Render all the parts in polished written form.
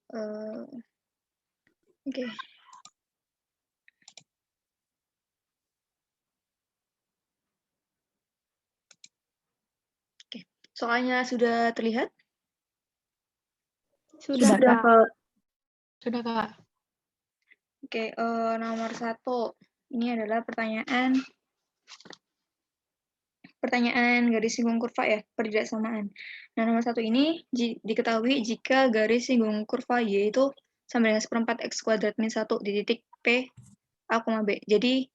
Oke. Oke, soalnya sudah terlihat? Sudah, Kak. Sudah, Kak. Oke, nomor 1. Ini adalah pertanyaan garis singgung kurva ya, pertidaksamaan. Nah, nomor 1 ini diketahui jika garis singgung kurva Y itu sama dengan 1/4 X kuadrat min 1 di titik P A, B. Jadi,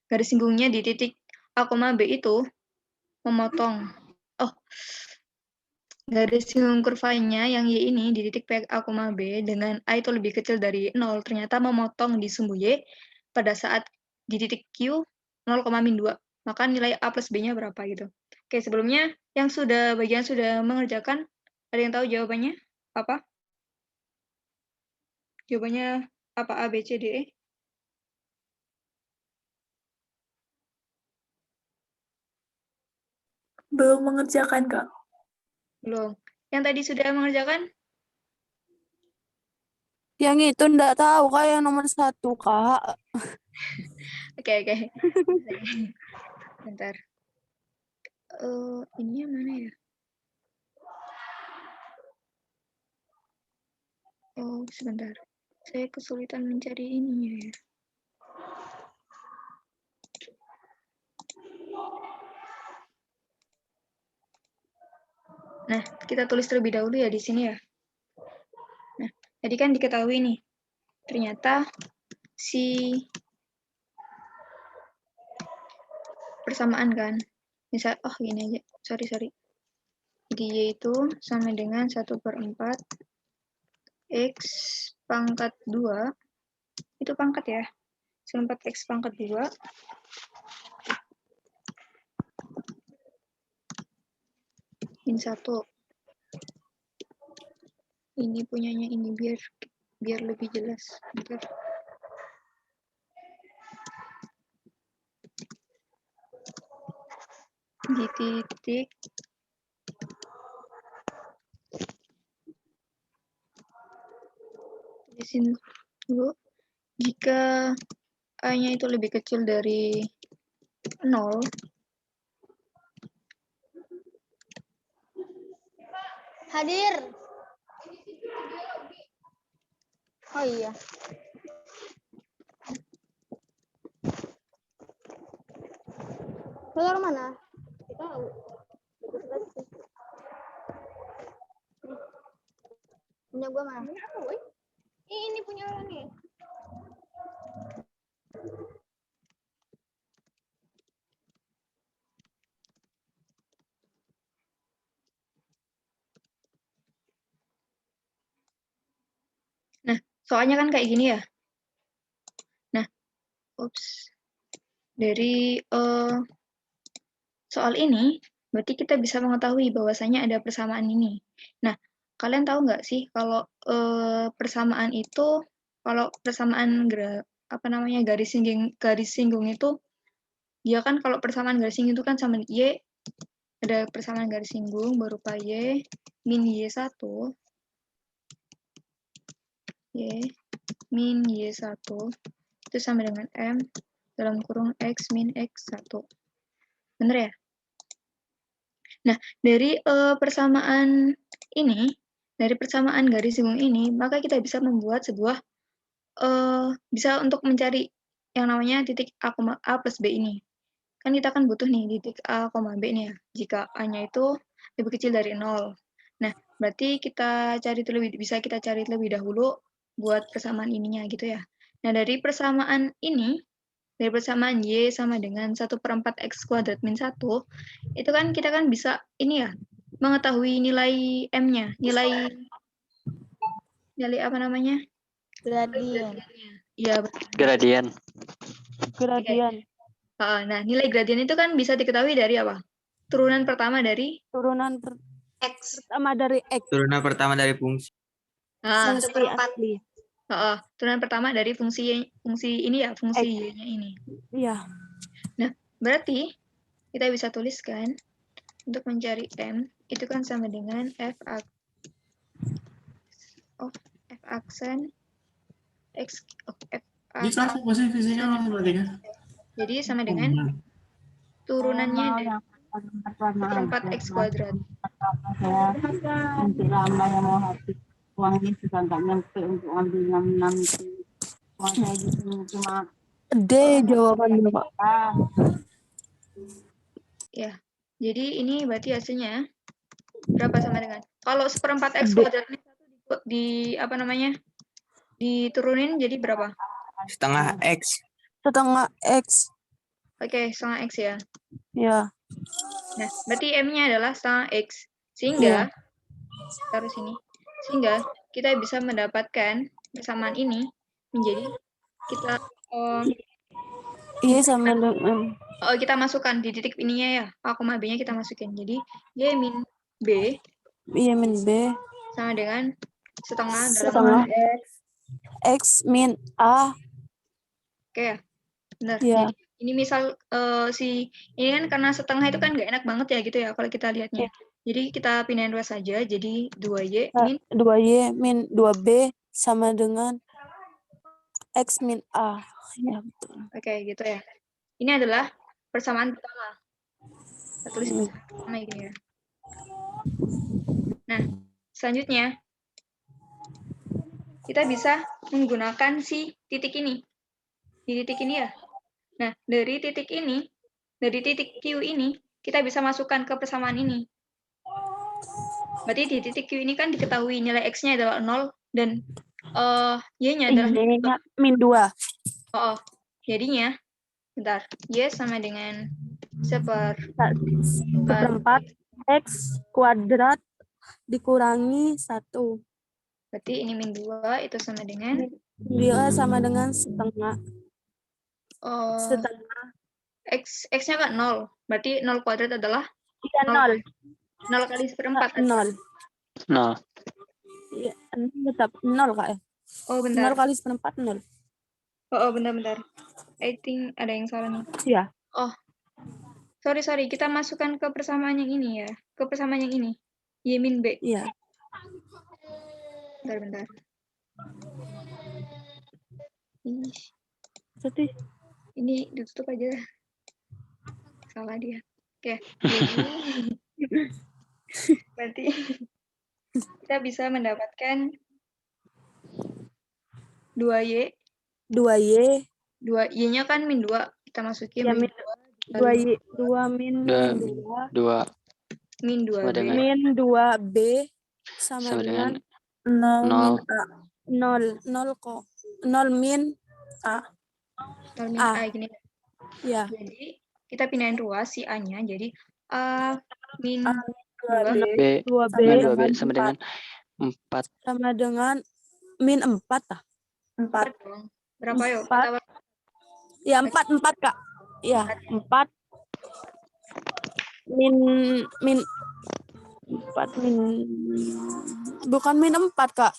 garis singgungnya di titik A, B itu memotong. Garis singgung kurvanya yang Y ini di titik P A, B dengan A itu lebih kecil dari 0 ternyata memotong di sumbu Y pada saat di titik Q 0,-2. Maka nilai A plus B-nya berapa gitu. Oke, sebelumnya yang bagian sudah mengerjakan, ada yang tahu jawabannya apa? Jawabannya apa? A, B, C, D, E? Belum mengerjakan, Kak. Belum. Yang tadi sudah mengerjakan? Yang itu enggak tahu, Kak, yang nomor 1, Kak. Oke. Bentar. Ininya mana ya? Oh, sebentar. Saya kesulitan mencari ininya ya. Nah, kita tulis terlebih dahulu ya di sini ya. Nah, tadi kan diketahui nih, ternyata si persamaan kan. Misal, gini aja. Sorry. Jadi Y itu sama dengan 1/4 X pangkat 2. Itu pangkat ya. 1/4 X pangkat 2. Min 1. Ini punyanya ini biar lebih jelas. Bentar. Di titik tulisin dulu, jika A-nya itu lebih kecil dari 0, Hadir. Oh iya. Keluar mana? Tahu. Punya gua mana? Ini punya lo nih. Nah, soalnya kan kayak gini ya. Nah, dari soal ini, berarti kita bisa mengetahui bahwasanya ada persamaan ini. Nah, kalian tahu nggak sih kalau persamaan itu, kalau persamaan garis singgung itu, dia kan kalau persamaan garis singgung itu kan sama Y, ada persamaan garis singgung berupa Y min Y1, Y min Y1, itu sama dengan M dalam kurung X min X1. Bener ya? Nah, dari persamaan ini, dari persamaan garis singgung ini, maka kita bisa membuat sebuah, bisa untuk mencari yang namanya titik A plus B ini. Kan kita kan butuh nih titik A, B nih ya, jika A-nya itu lebih kecil dari 0. Nah, berarti bisa kita cari terlebih dahulu buat persamaan ininya gitu ya. Nah, dari persamaan ini, dari persamaan Y sama dengan 1/4 X kuadrat min 1, itu kan kita kan bisa ini ya, mengetahui nilai M-nya, nilai apa namanya? Gradien. Iya, Gradien. nah, nilai gradien itu kan bisa diketahui dari apa? Turunan pertama dari X. Pertama dari X. Turunan pertama dari fungsi. Nah, Asli. turunan pertama dari fungsi ini ya, fungsi X. Y-nya ini. Iya. Nah, berarti kita bisa tuliskan untuk mencari M itu kan sama dengan F of f aksen x f Di kelas apa sih fisika matematika? jadi sama dengan turunannya dari seperempat x kuadrat. Nanti lama yang mau habis uangnya juga nggak nyampe untuk ambil nanti uang saya gitu cuma D jawabannya, Kak. Ya, jadi ini berarti hasilnya berapa sama dengan? Kalau seperempat x D. kuadrat ini di apa namanya? Diturunin jadi berapa? Setengah X. Setengah X. Oke, setengah x ya. Ya. Nah, berarti m-nya adalah setengah x. Sehingga taruh sini. Sehingga kita bisa mendapatkan persamaan ini menjadi kita Iya sama dengan kita masukkan di titik ininya ya. A, B-nya kita masukin. Jadi y min b Y min B sama dengan setengah dalam setengah X min A. oke ya. Benar. Ya. Jadi ini misal ini kan karena setengah itu kan nggak enak banget ya gitu ya kalau kita lihatnya. Jadi kita pindahin ruas saja. Jadi 2y min 2Y min 2B sama dengan X min A. Ya, betul. oke gitu ya. Ini adalah persamaan pertama. Kita tulis pertama ini ya. Nah, selanjutnya kita bisa menggunakan si titik ini. Di titik ini ya. Nah, dari titik ini, dari titik Q ini, kita bisa masukkan ke persamaan ini. Berarti di titik Q ini kan diketahui nilai X-nya adalah 0 dan Y-nya adalah Y-nya min 2. jadinya, bentar, Y sama dengan seperempat X kuadrat dikurangi 1. Berarti ini min 2 itu sama dengan? Dia sama dengan setengah. Setengah. X-nya kan 0. Berarti 0 kuadrat adalah? Iya, 0. 0 kali seperempat. 0. Iya, tetap 0, Kak. Oh, bentar. 0 kali seperempat 0. Bentar. I think ada yang salah nih. Iya. Oh, sorry. Kita masukkan ke persamaan yang ini ya. Ke persamaan yang ini. Y min B. Iya. Bentar. Jadi ini ditutup aja. Salah dia. Oke. Jadi berarti kita bisa mendapatkan 2Y. 2Y-nya kan min 2. Kita masukin ya, min 2 min 2 min 2B. Min 2B sama dengan 0 kok. 0 min A. 0 min A gini. Ya. Jadi kita pindahin ruas si A-nya jadi A min 2B sama dengan 4. Sama dengan min 4 ah. 4 dong. Berapa yuk? 4. Ya 4 Kak. Ya 4 min 4 bukan min 4 Kak.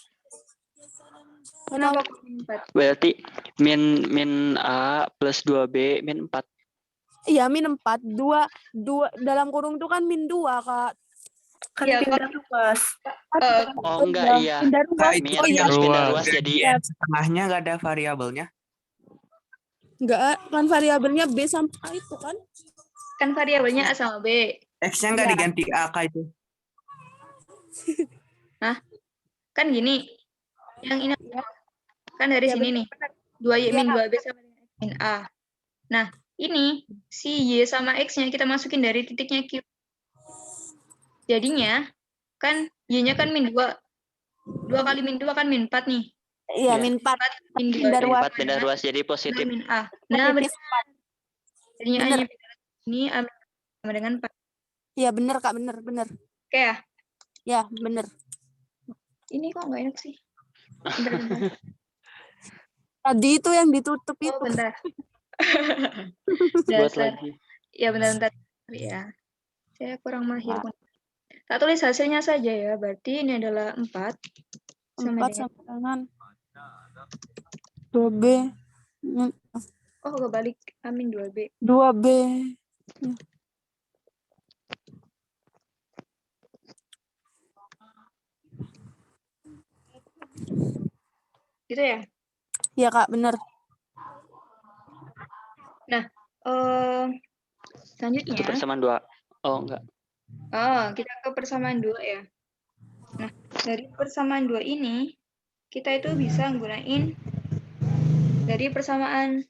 Kenapa min 4? Berarti min A plus 2B min 4. Iya min 4. 2 dalam kurung itu kan min 2 Kak. Kan Iya, pindah ruas. Oh enggak, iya. Pindah ruas. Min Oh iya. harus pindah ruas jadi Setengahnya nggak ada variabelnya. Enggak, kan variabelnya B sama A itu kan. Kan variabelnya A sama B. X-nya nggak diganti A kayak itu. Kan gini. Yang ini kan dari Ya, sini nih. 2Y min 2B sama dengan X min A. Nah, ini si Y sama X-nya kita masukin dari titiknya Q. Jadinya kan Y-nya kan min 2. 2 kali min 2 kan min 4 nih. Iya, min 4. Min 2. Pindah ruas. 4 pindah ruas jadi positif. Min A. Nah, Positif. jadinya Bener. A-nya ini A sama dengan 4. Iya, bener Kak, bener. Oke ya. Ya, bener. Ini kok nggak enak sih? Bentar. Tadi itu yang ditutup Oh, itu. bentar. Buat Dasar. lagi. Ya, bentar. Ya. Saya kurang mahir. Tak tulis hasilnya saja ya. Berarti ini adalah 4. 4 sama dengan 2B. Oh, kebalik. Amin 2B. 2B. Gitu ya? Iya Kak, bener. Nah, selanjutnya. Itu persamaan 2. Oh, enggak. Kita ke persamaan 2 ya. Nah, dari persamaan 2 ini, kita itu bisa gunain dari persamaan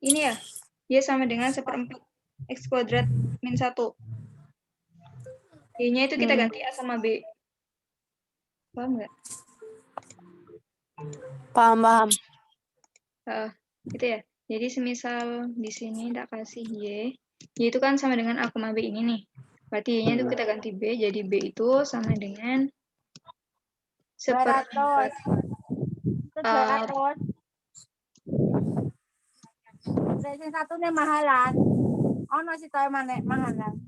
ini ya. Y sama dengan 1/4 X kuadrat min 1. Y-nya itu kita ganti A sama B. Paham nggak? Paham. Gitu ya. Jadi semisal di sini tak kasih Y. Y itu kan sama dengan A, B ini nih. Berarti Y-nya itu kita ganti B. Jadi B itu sama dengan 1/4. Sing satune mahalan. Ono sih toh mahalan.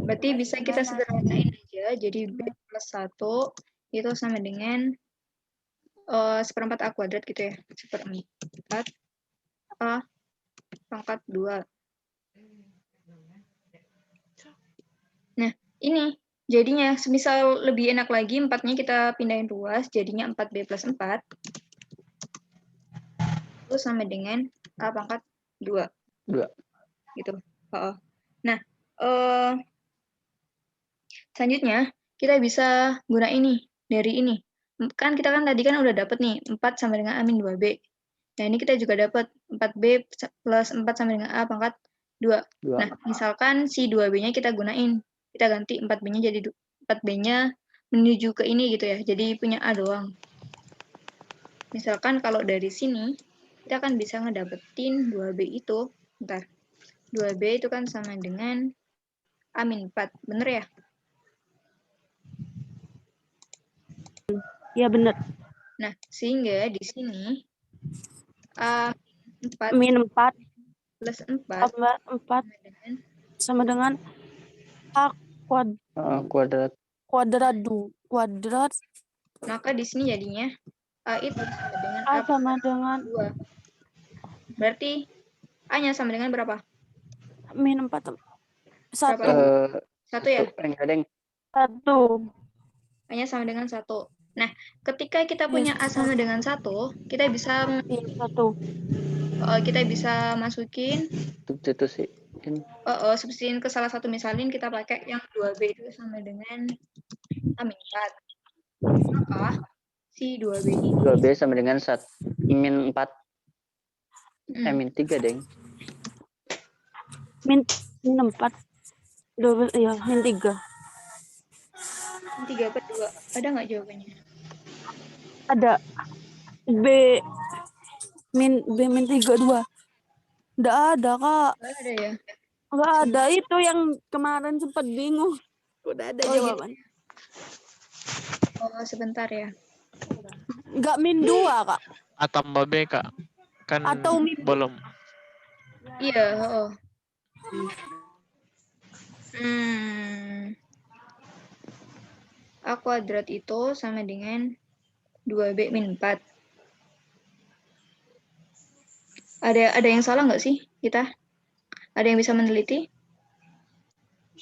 Berarti bisa kita sederhanain aja. Jadi B plus 1 itu sama dengan 1/4 A kuadrat gitu ya. 1/4 A pangkat 2. Nah, ini jadinya semisal lebih enak lagi 4-nya kita pindahin ruas, jadinya 4B plus 4 itu sama dengan A pangkat 2. 2. Gitu. Nah, selanjutnya kita bisa guna ini dari ini. Kan kita kan tadi kan udah dapet nih 4 sama dengan A min 2B. Nah, ini kita juga dapat 4B plus 4 sama dengan A pangkat 2. Nah, misalkan si 2B-nya kita gunain. Kita ganti 4B-nya jadi 4B-nya menuju ke ini gitu ya. Jadi punya A doang. Misalkan kalau dari sini, kita kan bisa ngedapetin 2B itu. Bentar. 2B itu kan sama dengan A min 4. Bener ya? Iya bener. Nah, sehingga di sini A Min 4 plus 4 tambah 4 sama dengan A Kuadrat. kuadrat. Maka di sini jadinya A itu sama dengan A sama dengan 2. Berarti A-nya sama dengan berapa? min 4. 1. 1 ya? Enggak, Deng. 1. A-nya sama dengan 1. Nah, ketika kita punya A sama dengan 1, kita bisa 1. kita bisa masukin Substitusiin. substituin ke salah satu, misalin kita pakai yang 2B itu sama dengan A min 4. Maka si 2B ini 2B sama dengan min 4. Min 3, Deng. Min 4. 12, iya, min 3. Min 3 apa 2? Ada nggak jawabannya? Ada. B min 3, 2. Nggak ada, Kak. Nggak ada ya? Nggak ada. Itu yang kemarin sempat bingung. Udah ada jawaban. Gitu. Sebentar ya. Nggak min 2, Kak. A tambah B, Kak. Kan Atau min belum. Iya, A kuadrat itu sama dengan 2B min 4. Ada yang salah nggak sih kita? Ada yang bisa meneliti?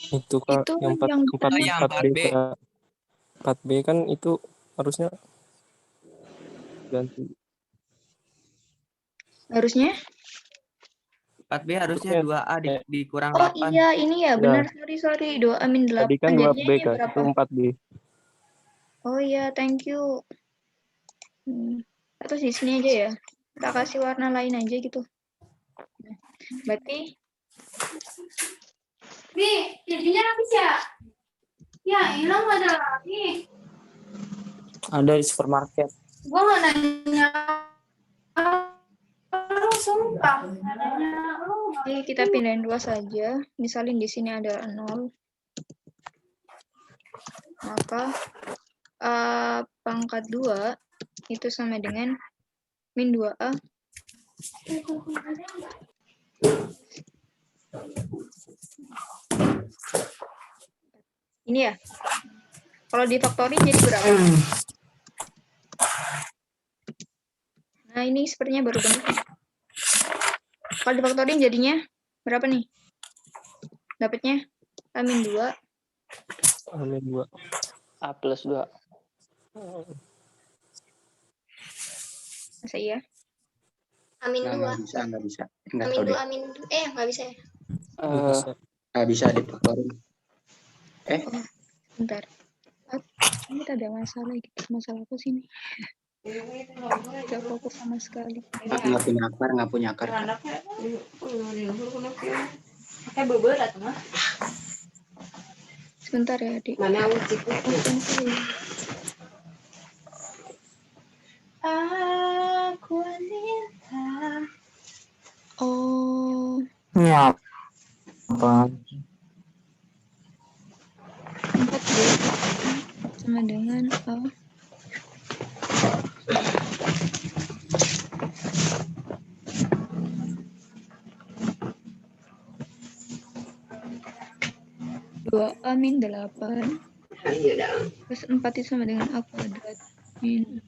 Itu Kak, Itu yang 4B. 4B kan itu harusnya ganti. Harusnya? 4B harusnya 2A dikurang 8. Oh iya, ini ya, benar. Sorry. 2A min 8. Tadi kan 2B Kak, itu 4B. Oh iya, thank you. Atau di sini aja ya. Kita kasih warna lain aja gitu. Berarti Nih, jadinya habis ya? Ya, hilang ada lagi. Ada di supermarket. Gua nggak nanya. Sumpah. jadi kita pindahin 2 saja. Misalin di sini ada 0. Maka A pangkat 2 itu sama dengan min 2A. Ini ya. Kalau difaktorin jadi berapa? Nah, ini sepertinya baru benar. Kalau difaktorin jadinya berapa nih? Dapatnya A min 2. A min 2. A plus 2. Masa iya? Amin Nggak 2. bisa, nggak bisa. Nggak Amin tahu 2, deh. amin. Nggak bisa ya? Nggak bisa. Nggak bisa dipaktorin. Bentar. Ini ada masalah gitu. Masalah apa sih ini? Gak fokus sama sekali. Nggak punya akar, nggak punya akar. Kayak beberat mah. Sebentar ya, adik. Mana uji Aku wanita. Oh, Ya. Apa? 4B sama dengan A. Dua A min 8 plus 4 itu sama dengan A kuadrat min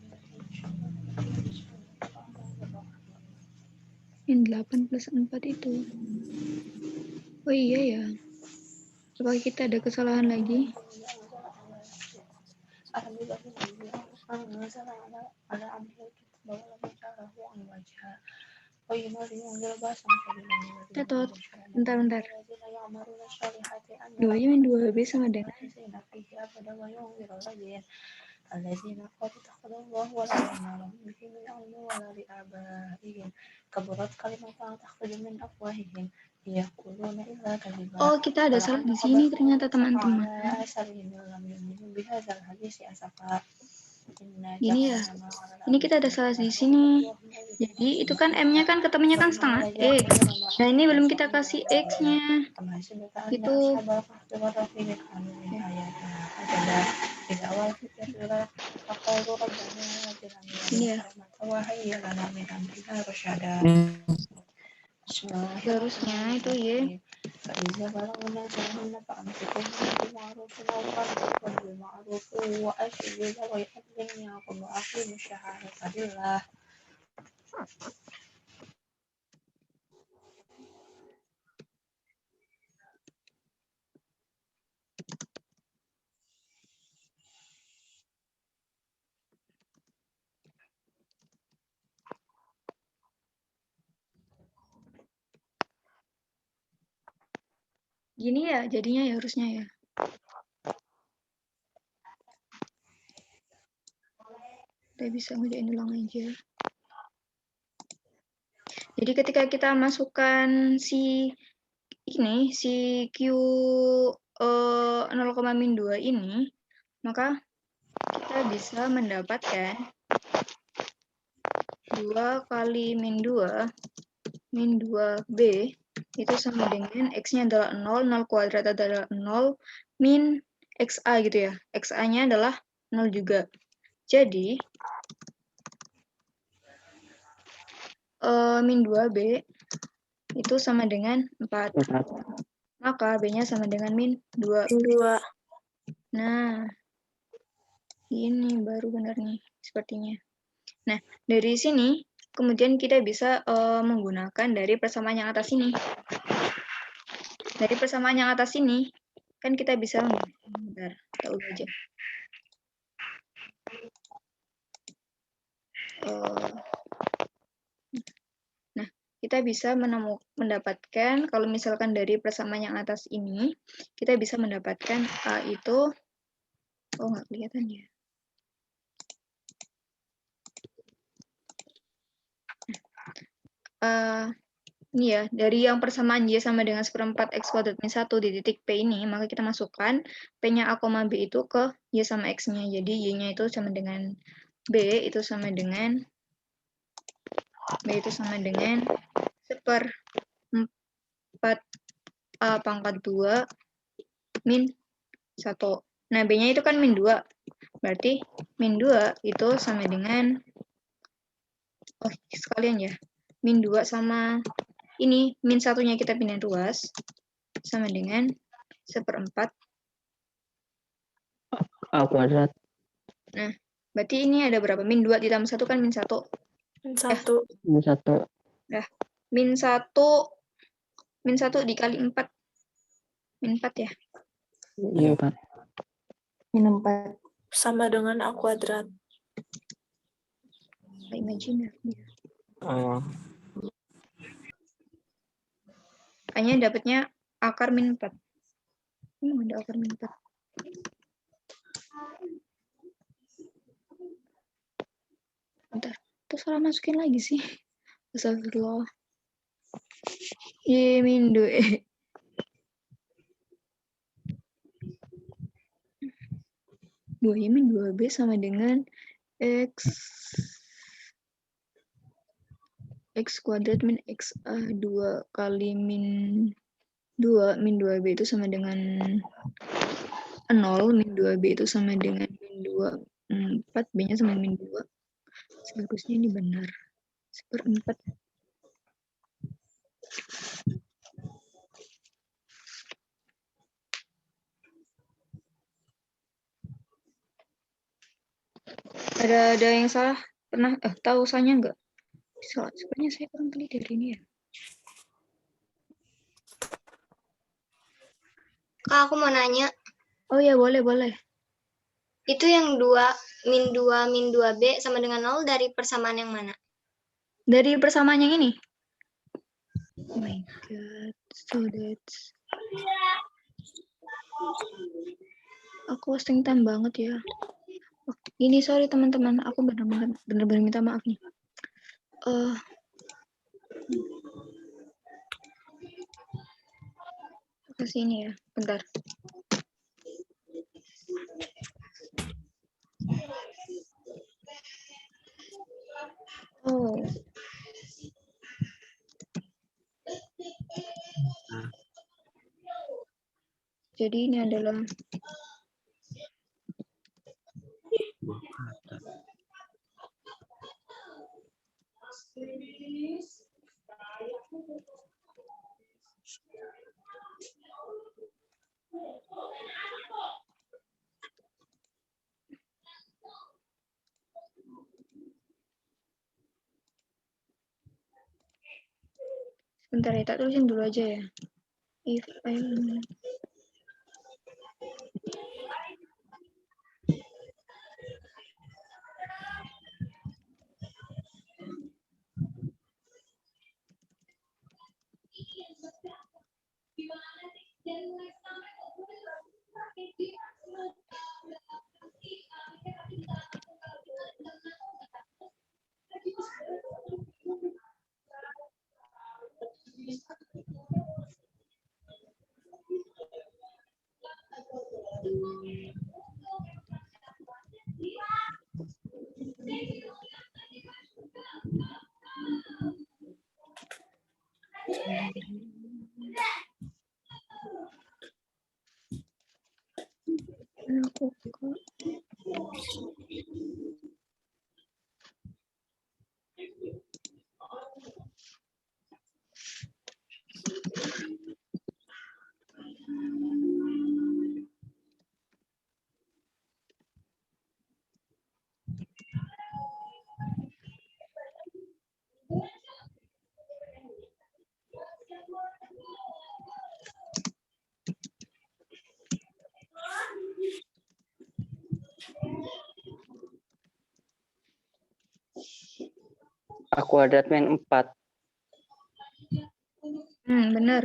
8 plus 4 itu. Oh iya ya. Apakah kita ada kesalahan lagi? Tetot. Bentar. 2 min 2B sama dengan Oh, kita ada salah di sini ternyata teman-teman. Gini ya. Ini kita ada salah di sini. Jadi itu kan M-nya kan ketemunya kan setengah X. Nah, ini belum kita kasih X-nya. Gitu. Ini ya. Seharusnya itu ya. Gini ya jadinya ya harusnya ya. Kita bisa ngerjain ulang aja. Jadi ketika kita masukkan si Q 0,-2 ini, maka kita bisa mendapatkan 2 kali min 2 B itu sama dengan X-nya adalah 0, 0 kuadrat adalah 0, min XA gitu ya. XA-nya adalah 0 juga. Jadi, min 2B itu sama dengan 4. Maka B-nya sama dengan min 2. Nah, ini baru benar nih, sepertinya. Nah, dari sini, kemudian kita bisa menggunakan dari persamaan yang atas ini. Dari persamaan yang atas ini, kan kita bisa bentar, kita ubah aja. Nah, kita bisa mendapatkan, kalau misalkan dari persamaan yang atas ini, kita bisa mendapatkan A itu, oh nggak kelihatan ya. Ini ya, dari yang persamaan Y sama dengan 1/4 X kuadrat min 1 di titik P ini, maka kita masukkan P-nya A, B itu ke Y sama X-nya. Jadi Y-nya itu sama dengan B, itu sama dengan B itu sama dengan 1/4 A pangkat 2 min 1. Nah, B-nya itu kan min 2. Berarti min 2 itu sama dengan, oh sekalian ya, min 2 sama ini, min 1-nya kita pindah ruas, sama dengan 1/4 A kuadrat. Nah, berarti ini ada berapa? Min 2 ditambah 1 kan min 1. Min 1. Min 1. Nah, min 1 dikali 4. Min 4 ya? Iya, Pak. Sama dengan A kuadrat. Imajiner. Oh, Hanya dapatnya akar min 4. Ada akar min 4. Bentar, terus salah masukin lagi sih. Astagfirullah. Y min 2. Dua Y min 2B sama dengan X kuadrat min XA 2 kali min 2 min 2B itu sama dengan 0, min 2B itu sama dengan min 2, 4, B-nya sama min 2. Seharusnya ini benar. 1/4. Ada yang salah? Pernah tahu usahanya enggak? Sebenarnya saya kurang teliti hari ini ya. Kak, aku mau nanya. Oh ya, boleh. Itu yang 2 min 2B sama dengan 0 dari persamaan yang mana? Dari persamaan yang ini. Oh my god. So that's... Aku wasting time banget ya. Oh, ini sorry teman-teman, aku benar-benar minta maaf nih. Kasih ini ya, bentar. Oh. Jadi ini adalah sebentar ya, tak tulisin dulu aja ya. If I A kuadrat min 4. benar.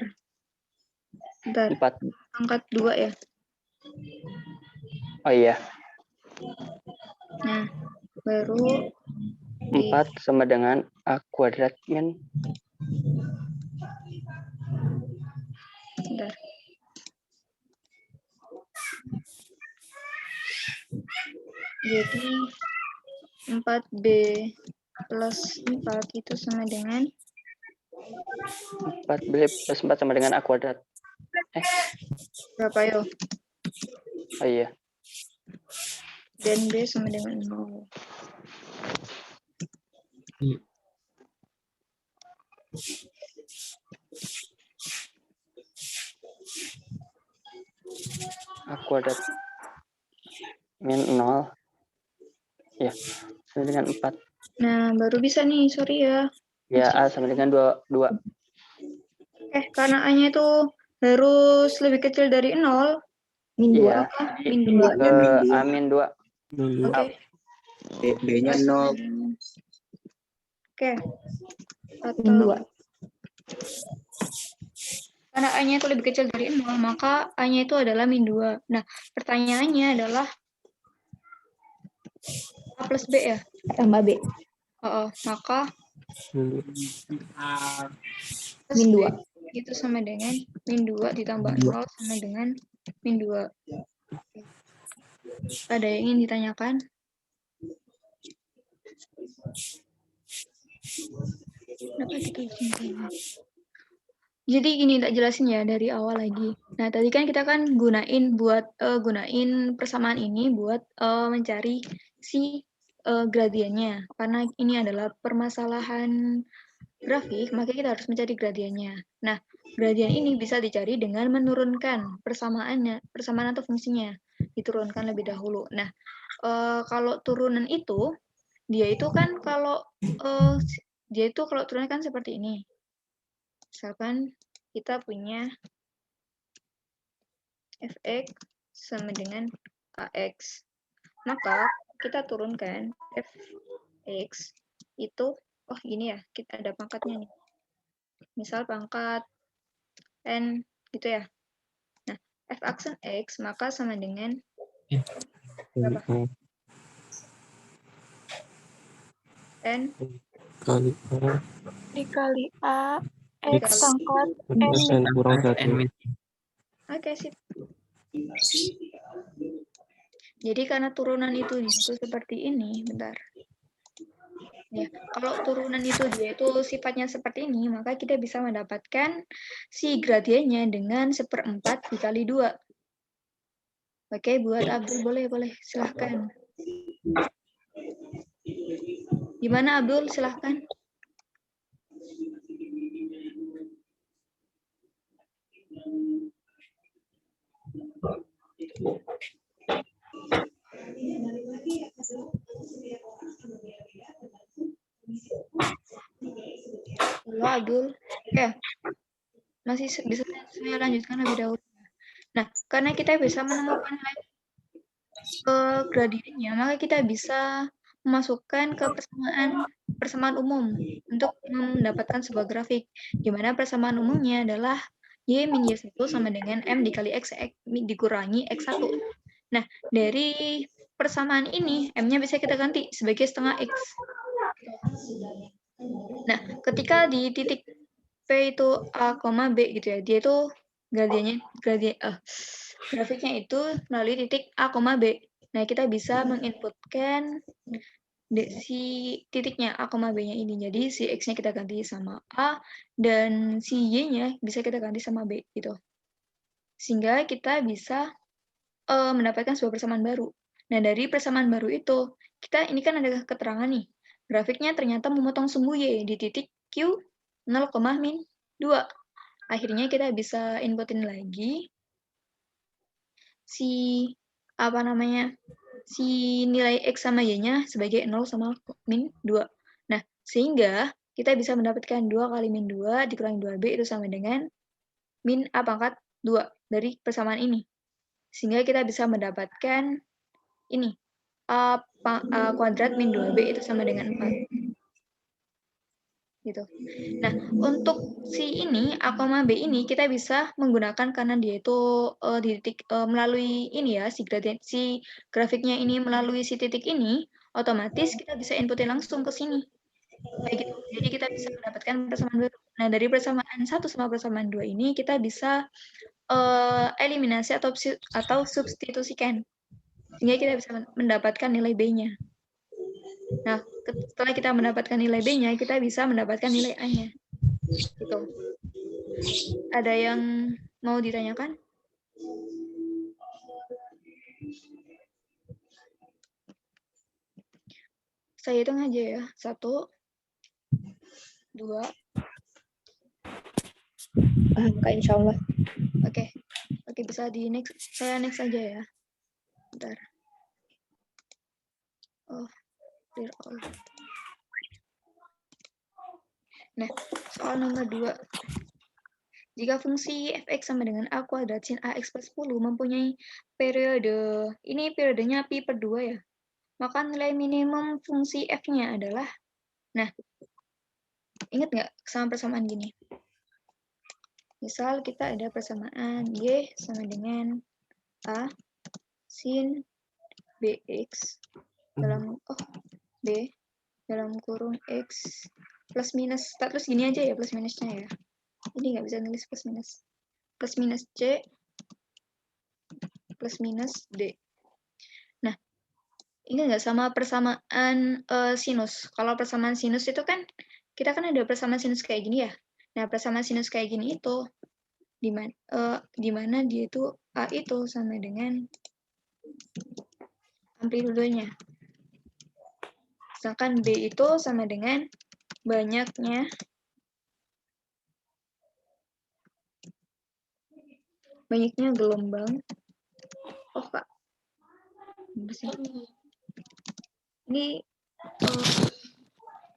Bentar, 4. angkat 2 ya. Oh iya, Nah, baru 4 sama dengan A kuadrat min. bentar. Jadi 4B plus 4 itu sama dengan 4B plus 4 sama dengan A kuadrat. berapa yo? Oh iya. Dan B sama dengan 0. A kuadrat min 0. Ya, sama dengan 4. Nah, baru bisa nih, sorry ya. Ya, A sama dengan 2. Karena A-nya itu harus lebih kecil dari 0. Min 2 Iya. apa? Min 2. Ke A min 2. Oke. B-nya 0. Oke. Min 2. Karena A-nya itu lebih kecil dari 0, maka A-nya itu adalah min 2. Nah, pertanyaannya adalah A plus B ya? Tambah B. Maka Min 2. itu sama dengan min 2 ditambah 0 sama dengan min 2. Ada yang ingin ditanyakan? Kenapa kita Jadi gini, tak jelasin ya dari awal lagi. Nah, tadi kan kita kan gunain persamaan ini buat mencari si gradiennya. Karena ini adalah permasalahan grafik, maka kita harus mencari gradiennya. Nah, gradien ini bisa dicari dengan menurunkan persamaan atau fungsinya. Diturunkan lebih dahulu. Nah, kalau turunan itu, dia itu kalau turunan kan seperti ini. Misalkan kita punya fx sama dengan ax. Maka kita turunkan fx itu, gini ya, kita ada pangkatnya nih. Misal pangkat n gitu ya. Nah, f aksen x maka sama dengan berapa? N dikali A X pangkat N kurang 1. Oke, sip. Jadi karena turunan itu seperti ini, bentar. Ya, kalau turunan itu dia itu sifatnya seperti ini, maka kita bisa mendapatkan si gradiennya dengan 1/4 dikali 2. Oke, buat Abdul boleh, silahkan. Gimana Abdul, silahkan. Halo Abdul. Ya. Masih bisa saya lanjutkan lebih dahulu. Nah, karena kita bisa menemukan gradiennya, maka kita bisa memasukkan ke persamaan umum untuk mendapatkan sebuah grafik, di mana persamaan umumnya adalah y min y1 sama dengan m dikali x dikurangi x1. Nah, dari persamaan ini, m-nya bisa kita ganti sebagai setengah x. Nah, ketika di titik P itu A, B gitu ya, dia itu grafiknya itu melalui titik A, B. Nah, kita bisa menginputkan si titiknya A, B-nya ini. Jadi, si X-nya kita ganti sama A, dan si Y-nya bisa kita ganti sama B, gitu. Sehingga kita bisa mendapatkan sebuah persamaan baru. Nah, dari persamaan baru itu, ini kan ada keterangan nih. Grafiknya ternyata memotong sumbu Y di titik Q 0,-2. Akhirnya kita bisa inputin lagi si nilai X sama Y-nya sebagai 0 sama min 2. Nah, sehingga kita bisa mendapatkan 2 kali min 2 dikurangi 2B itu sama dengan min A pangkat 2 dari persamaan ini. Sehingga kita bisa mendapatkan ini, A kuadrat min 2B itu sama dengan 4. Gitu. Nah, untuk si ini, A, B ini, kita bisa menggunakan karena dia itu di titik melalui ini ya, si grafiknya ini melalui si titik ini, otomatis kita bisa inputin langsung ke sini. Kayak gitu. Jadi kita bisa mendapatkan persamaan baru. Nah, dari persamaan 1 sama persamaan 2 ini, kita bisa eliminasi atau substitusikan. Sehingga kita bisa mendapatkan nilai B-nya. Nah, setelah kita mendapatkan nilai B-nya, kita bisa mendapatkan nilai A-nya. Gitu. Ada yang mau ditanyakan? Saya hitung aja ya. 1, 2. Kak, insya Allah. Oke, bisa di next. Saya next aja ya. Bentar. Clear all. Nah, soal nomor 2. Jika fungsi fx sama dengan a kuadrat sin ax plus 10 mempunyai periode, ini periodenya pi/2 ya, maka nilai minimum fungsi f-nya adalah, nah, ingat nggak sama persamaan gini? Misal kita ada persamaan Y sama dengan A sin BX dalam B dalam kurung X plus minus. Tak terus gini aja ya plus minusnya ya. Ini nggak bisa nulis plus minus. Plus minus C plus minus D. Nah, ini nggak sama persamaan sinus. Kalau persamaan sinus itu kan, kita kan ada persamaan sinus kayak gini ya. Nah, persamaan sinus kayak gini itu, di mana dia itu A itu sama dengan amplitudenya. Sedangkan B itu sama dengan banyaknya gelombang. Oh, Kak. Ini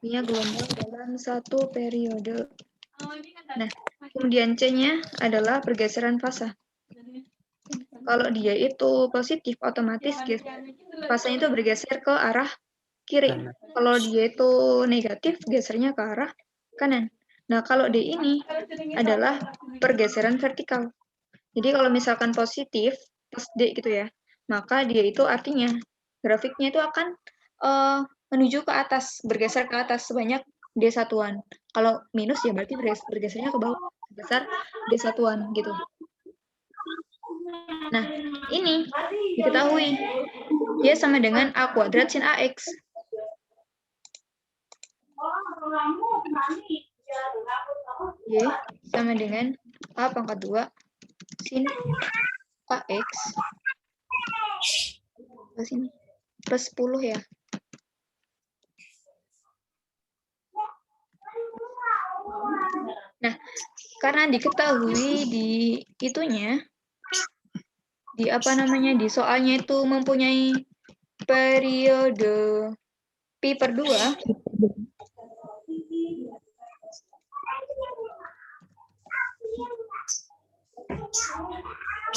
punya gelombang dalam satu periode. Nah, kemudian C-nya adalah pergeseran fasa. Kalau dia itu positif, otomatis fasanya itu bergeser ke arah kiri. Kalau dia itu negatif, gesernya ke arah kanan. Nah, kalau D ini adalah pergeseran vertikal. Jadi kalau misalkan positif, pas D gitu ya, maka dia itu artinya grafiknya itu akan menuju ke atas, bergeser ke atas sebanyak D satuan. Kalau minus ya berarti bergesernya ke bawah, sebesar D satuan gitu. Nah, ini diketahui dia sama dengan A kuadrat sin AX. Y sama dengan A pangkat 2 sin AX plus 10 ya. Nah, karena diketahui di itunya, di soalnya itu mempunyai periode pi per 2,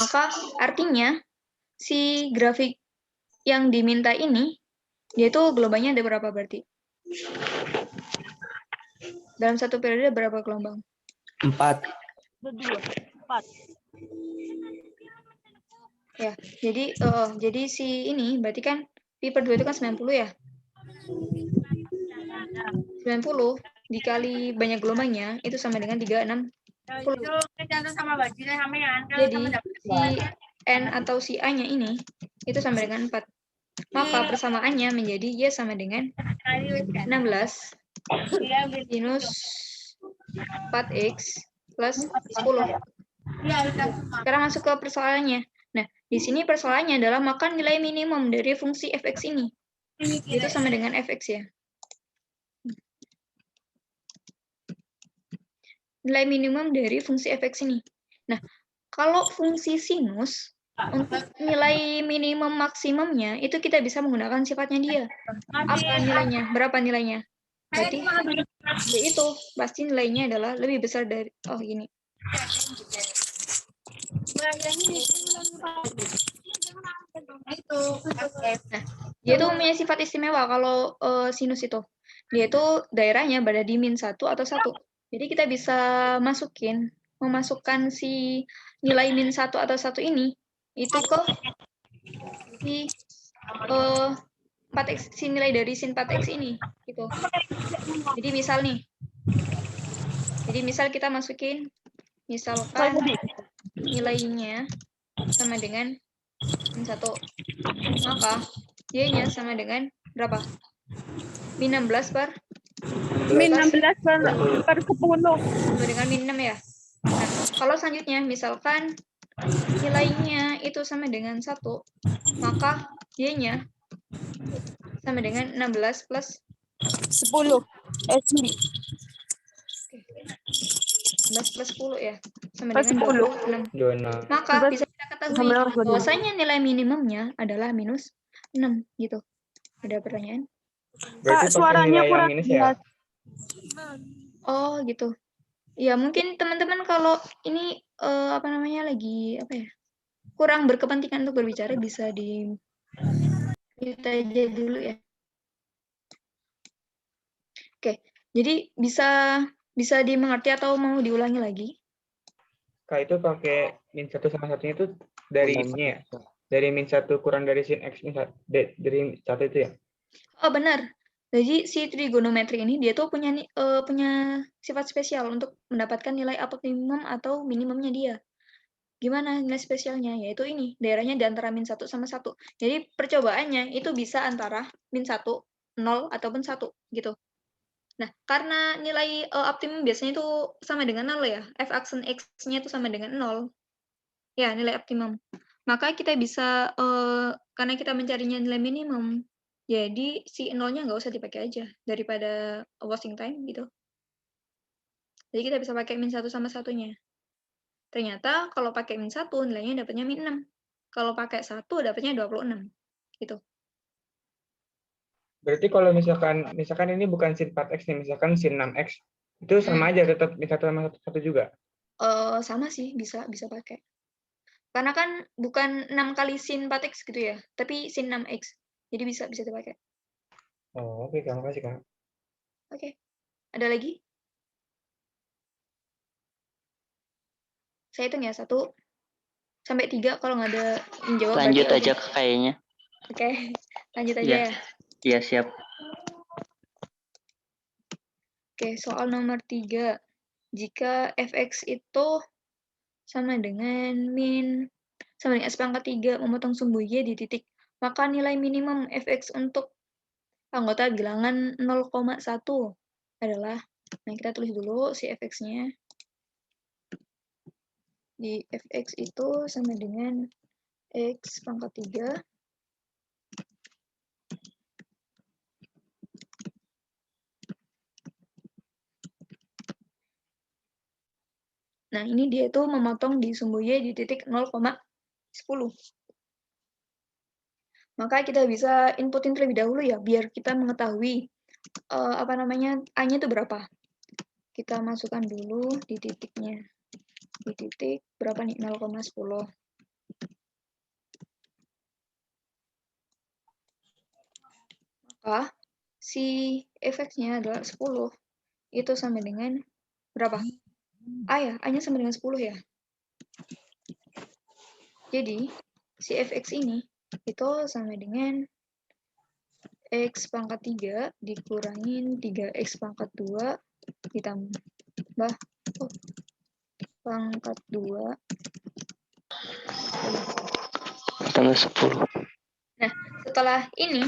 maka artinya si grafik yang diminta ini, dia itu gelombangnya ada berapa berarti? Dalam satu periode berapa gelombang? 4. 4. Ya, jadi si ini berarti kan pi per 2 itu kan 90 ya. 90 dikali banyak gelombangnya itu sama dengan 360. Jadi si N atau si A-nya ini itu sama dengan 4. Maka persamaannya menjadi Y sama dengan 16 minus 4X plus 10. Sekarang masuk ke persoalannya. Nah, di sini persoalannya adalah maka nilai minimum dari fungsi fx ini. Itu sama dengan fx ya. Nilai minimum dari fungsi fx ini. Nah, kalau fungsi sinus, untuk nilai minimum maksimumnya, itu kita bisa menggunakan sifatnya dia. Apa nilainya? Berapa nilainya? Berarti, ya itu, pasti nilainya adalah lebih besar dari, gini. Nah, dia itu punya sifat istimewa kalau sinus itu. Dia itu daerahnya berada di min 1 atau 1. Jadi kita bisa memasukkan si nilai min 1 atau 1 ini itu ke si 4x, si nilai dari sin 4x ini gitu. Jadi misal kita masukin misalkan nilainya sama dengan min 1. Maka y-nya sama dengan berapa? Min 16 per Min 16 per 10. Sama dengan min 6 ya. Nah, kalau selanjutnya misalkan nilainya itu sama dengan 1, maka y-nya sama dengan 16 plus 10. 16 plus 10 ya. Sama dengan 26. Maka bisa kita ketahui bahwasanya nilai minimumnya adalah minus 6 gitu. Ada pertanyaan? Kak, suaranya kurang jelas. Oh, gitu. Ya, mungkin teman-teman kalau ini lagi kurang berkepentingan untuk berbicara bisa di mute aja dulu ya. Oke, Jadi bisa dimengerti atau mau diulangi lagi? Kak itu pakai min 1 sama satunya itu dari ini ya? Dari min 1 kurang dari sin X min 1, dari 1 itu ya? Oh, benar. Jadi si trigonometri ini dia tuh punya sifat spesial untuk mendapatkan nilai optimum atau minimumnya dia. Gimana nilai spesialnya? Yaitu ini, daerahnya di antara min 1 sama 1. Jadi percobaannya itu bisa antara min 1, 0, ataupun 1 gitu. Nah, karena nilai optimum biasanya itu sama dengan 0 ya. F-aksen X-nya itu sama dengan 0. Ya, nilai optimum. Maka kita bisa, karena kita mencarinya nilai minimum, jadi si 0-nya nggak usah dipakai aja, daripada wasting time gitu. Jadi kita bisa pakai min 1 sama 1-nya. Ternyata kalau pakai min 1, nilainya dapatnya min 6. Kalau pakai 1, dapatnya 26. Gitu. Berarti kalau misalkan ini bukan sin 4X nih, misalkan sin 6X, itu sama aja tetap min 1 sama 1 juga? Sama sih, bisa pakai. Karena kan bukan 6 kali sin 4X gitu ya, tapi sin 6X. Jadi bisa dipakai. Oh, oke, terima kasih, Kak. Oke. Ada lagi? Saya hitung ya, 1 sampai 3 kalau nggak ada yang jawab. Lanjut berarti aja Kak, kayaknya. Oke, lanjut aja Iya. ya. Iya, siap. Oke, soal nomor 3. Jika fx itu sama dengan S pangkat 3 memotong sumbu Y di titik, maka nilai minimum fx untuk anggota bilangan 0,1 adalah, nah kita tulis dulu si fx-nya. Di fx itu sama dengan X pangkat 3 Nah, ini dia itu memotong di sumbu Y di titik 0,10. Maka kita bisa inputin terlebih dahulu ya, biar kita mengetahui A-nya itu berapa. Kita masukkan dulu di titiknya. Di titik berapa nih? 0,10. Maka si fx-nya adalah 10. Itu sama dengan berapa? A-nya sama dengan 10 ya. Jadi, si fx ini itu sama dengan X pangkat 3 dikurangin 3X pangkat 2 ditambah pangkat 2 tambah 10. Nah, setelah ini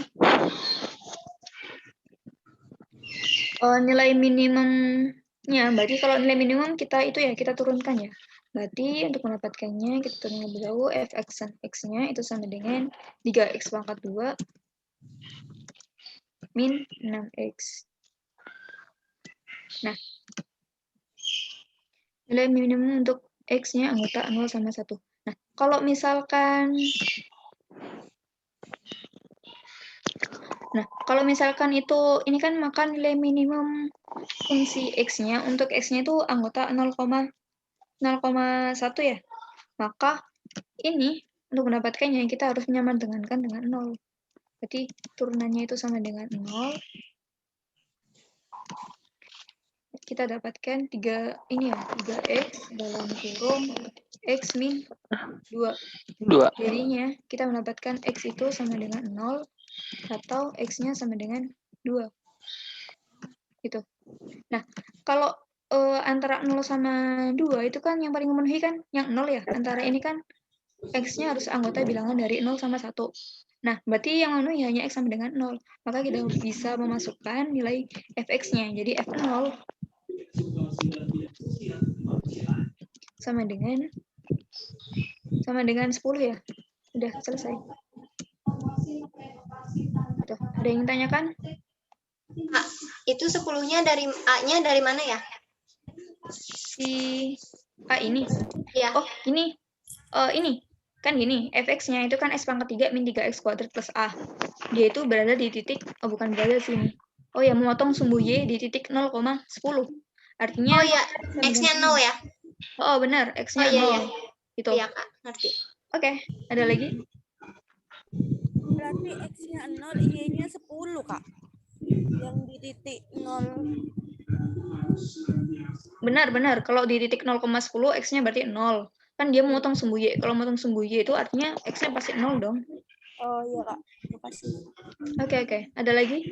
nilai minimumnya, berarti kalau nilai minimum kita turunkan ya. Berarti untuk mendapatkannya kita turun lebih dahulu X-nya itu sama dengan 3X pangkat 2 min 6X. Nah, nilai minimum untuk X-nya anggota 0 sama 1. Nah, kalau misalkan itu, ini kan maka nilai minimum fungsi X-nya, untuk X-nya itu anggota 0,1 ya. Maka ini, untuk mendapatkannya, kita harus menyamadengankan dengan 0. Berarti turunannya itu sama dengan 0. Kita dapatkan 3X dalam kurung X min 2. Jadinya kita mendapatkan X itu sama dengan 0 atau X-nya sama dengan 2. Gitu. Nah, kalau antara 0 sama 2 itu kan yang paling memenuhi kan yang 0 ya. Antara ini kan X-nya harus anggota bilangan dari 0 sama 1. Nah, berarti yang memenuhi hanya X sama dengan 0. Maka kita bisa memasukkan nilai fx-nya. Jadi f0 sama dengan 10 ya. Udah selesai. Tuh, ada yang tanyakan? Itu 10-nya dari A-nya dari mana ya? Si A ini. Ya. Oh, ini. Ini. Kan gini, fx-nya itu kan S pangkat 3 min 3x kuadrat plus A. Dia itu berada di titik, bukan berada sini. Oh ya, memotong sumbu Y di titik 0,10. Artinya... Oh ya, X-nya 0 ya? Oh, benar. X-nya 0. Iya. Itu. Iya, Kak. Ngerti. Oke, ada lagi? Berarti X-nya 0, Y-nya 10, Kak. Yang di titik 0. Benar. Kalau di titik 0,10 X-nya berarti 0. Kan dia memotong sumbu Y. Kalau memotong sumbu Y itu artinya X-nya pasti 0 dong. Oh iya Kak, makasih. Oke. Ada lagi?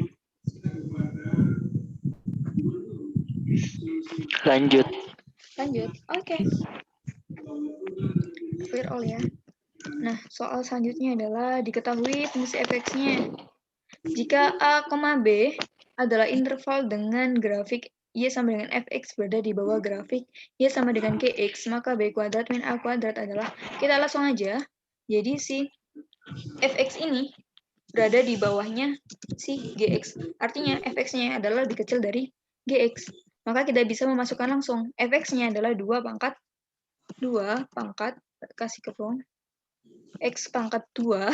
Lanjut. Oke. Clear all ya. Nah, soal selanjutnya adalah diketahui fungsi fx-nya. Jika A, B adalah interval dengan grafik Y sama dengan fx berada di bawah grafik Y sama dengan kx, maka B kuadrat min A kuadrat adalah, kita langsung aja, jadi si fx ini berada di bawahnya si gx. Artinya fx-nya adalah lebih kecil dari gx. Maka kita bisa memasukkan langsung fx-nya adalah 2 pangkat, kasih ke form, x pangkat 2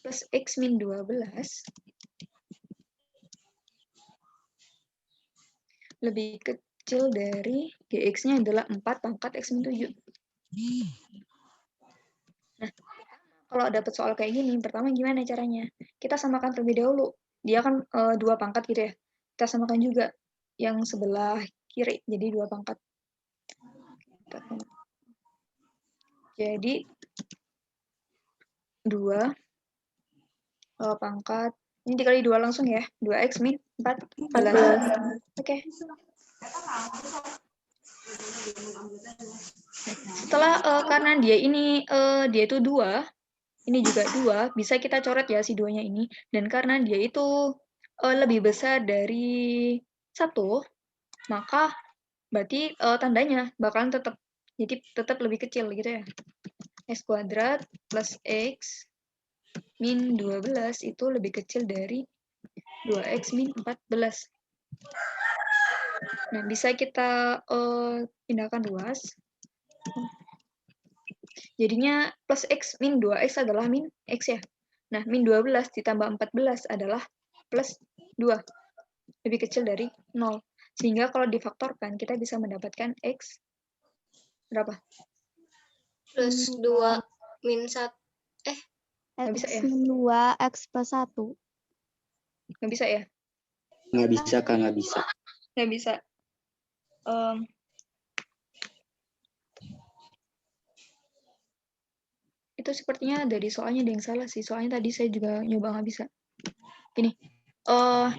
plus x min 12 lebih kecil dari gx-nya adalah 4 pangkat x min 7. Nah, kalau dapat soal kayak gini, pertama gimana caranya? Kita samakan terlebih dahulu. Dia kan 2 pangkat gitu ya. Kita samakan juga yang sebelah kiri, jadi 2 pangkat. Jadi 2 pangkat, ini dikali 2 langsung ya, 2x min 14. Oke. Setelah karena dia itu 2, ini juga 2, bisa kita coret ya si 2-nya ini, dan karena dia itu lebih besar dari 1, maka berarti tandanya bakalan tetap, jadi tetap lebih kecil gitu ya. X kuadrat plus X min 12 itu lebih kecil dari 2X min 14. Nah, bisa kita pindahkan ruas. Jadinya plus X min 2X adalah min X ya. Nah, min 12 ditambah 14 adalah plus 2. Lebih kecil dari 0. Sehingga kalau difaktorkan, kita bisa mendapatkan X berapa? Plus 2 min 1. Nggak bisa ya? Min 2, X plus 1. Nggak bisa ya? Nggak bisa, Kak, nggak bisa. Nggak bisa. Itu sepertinya dari soalnya ada yang salah sih. Soalnya tadi saya juga nyoba nggak bisa. Gini,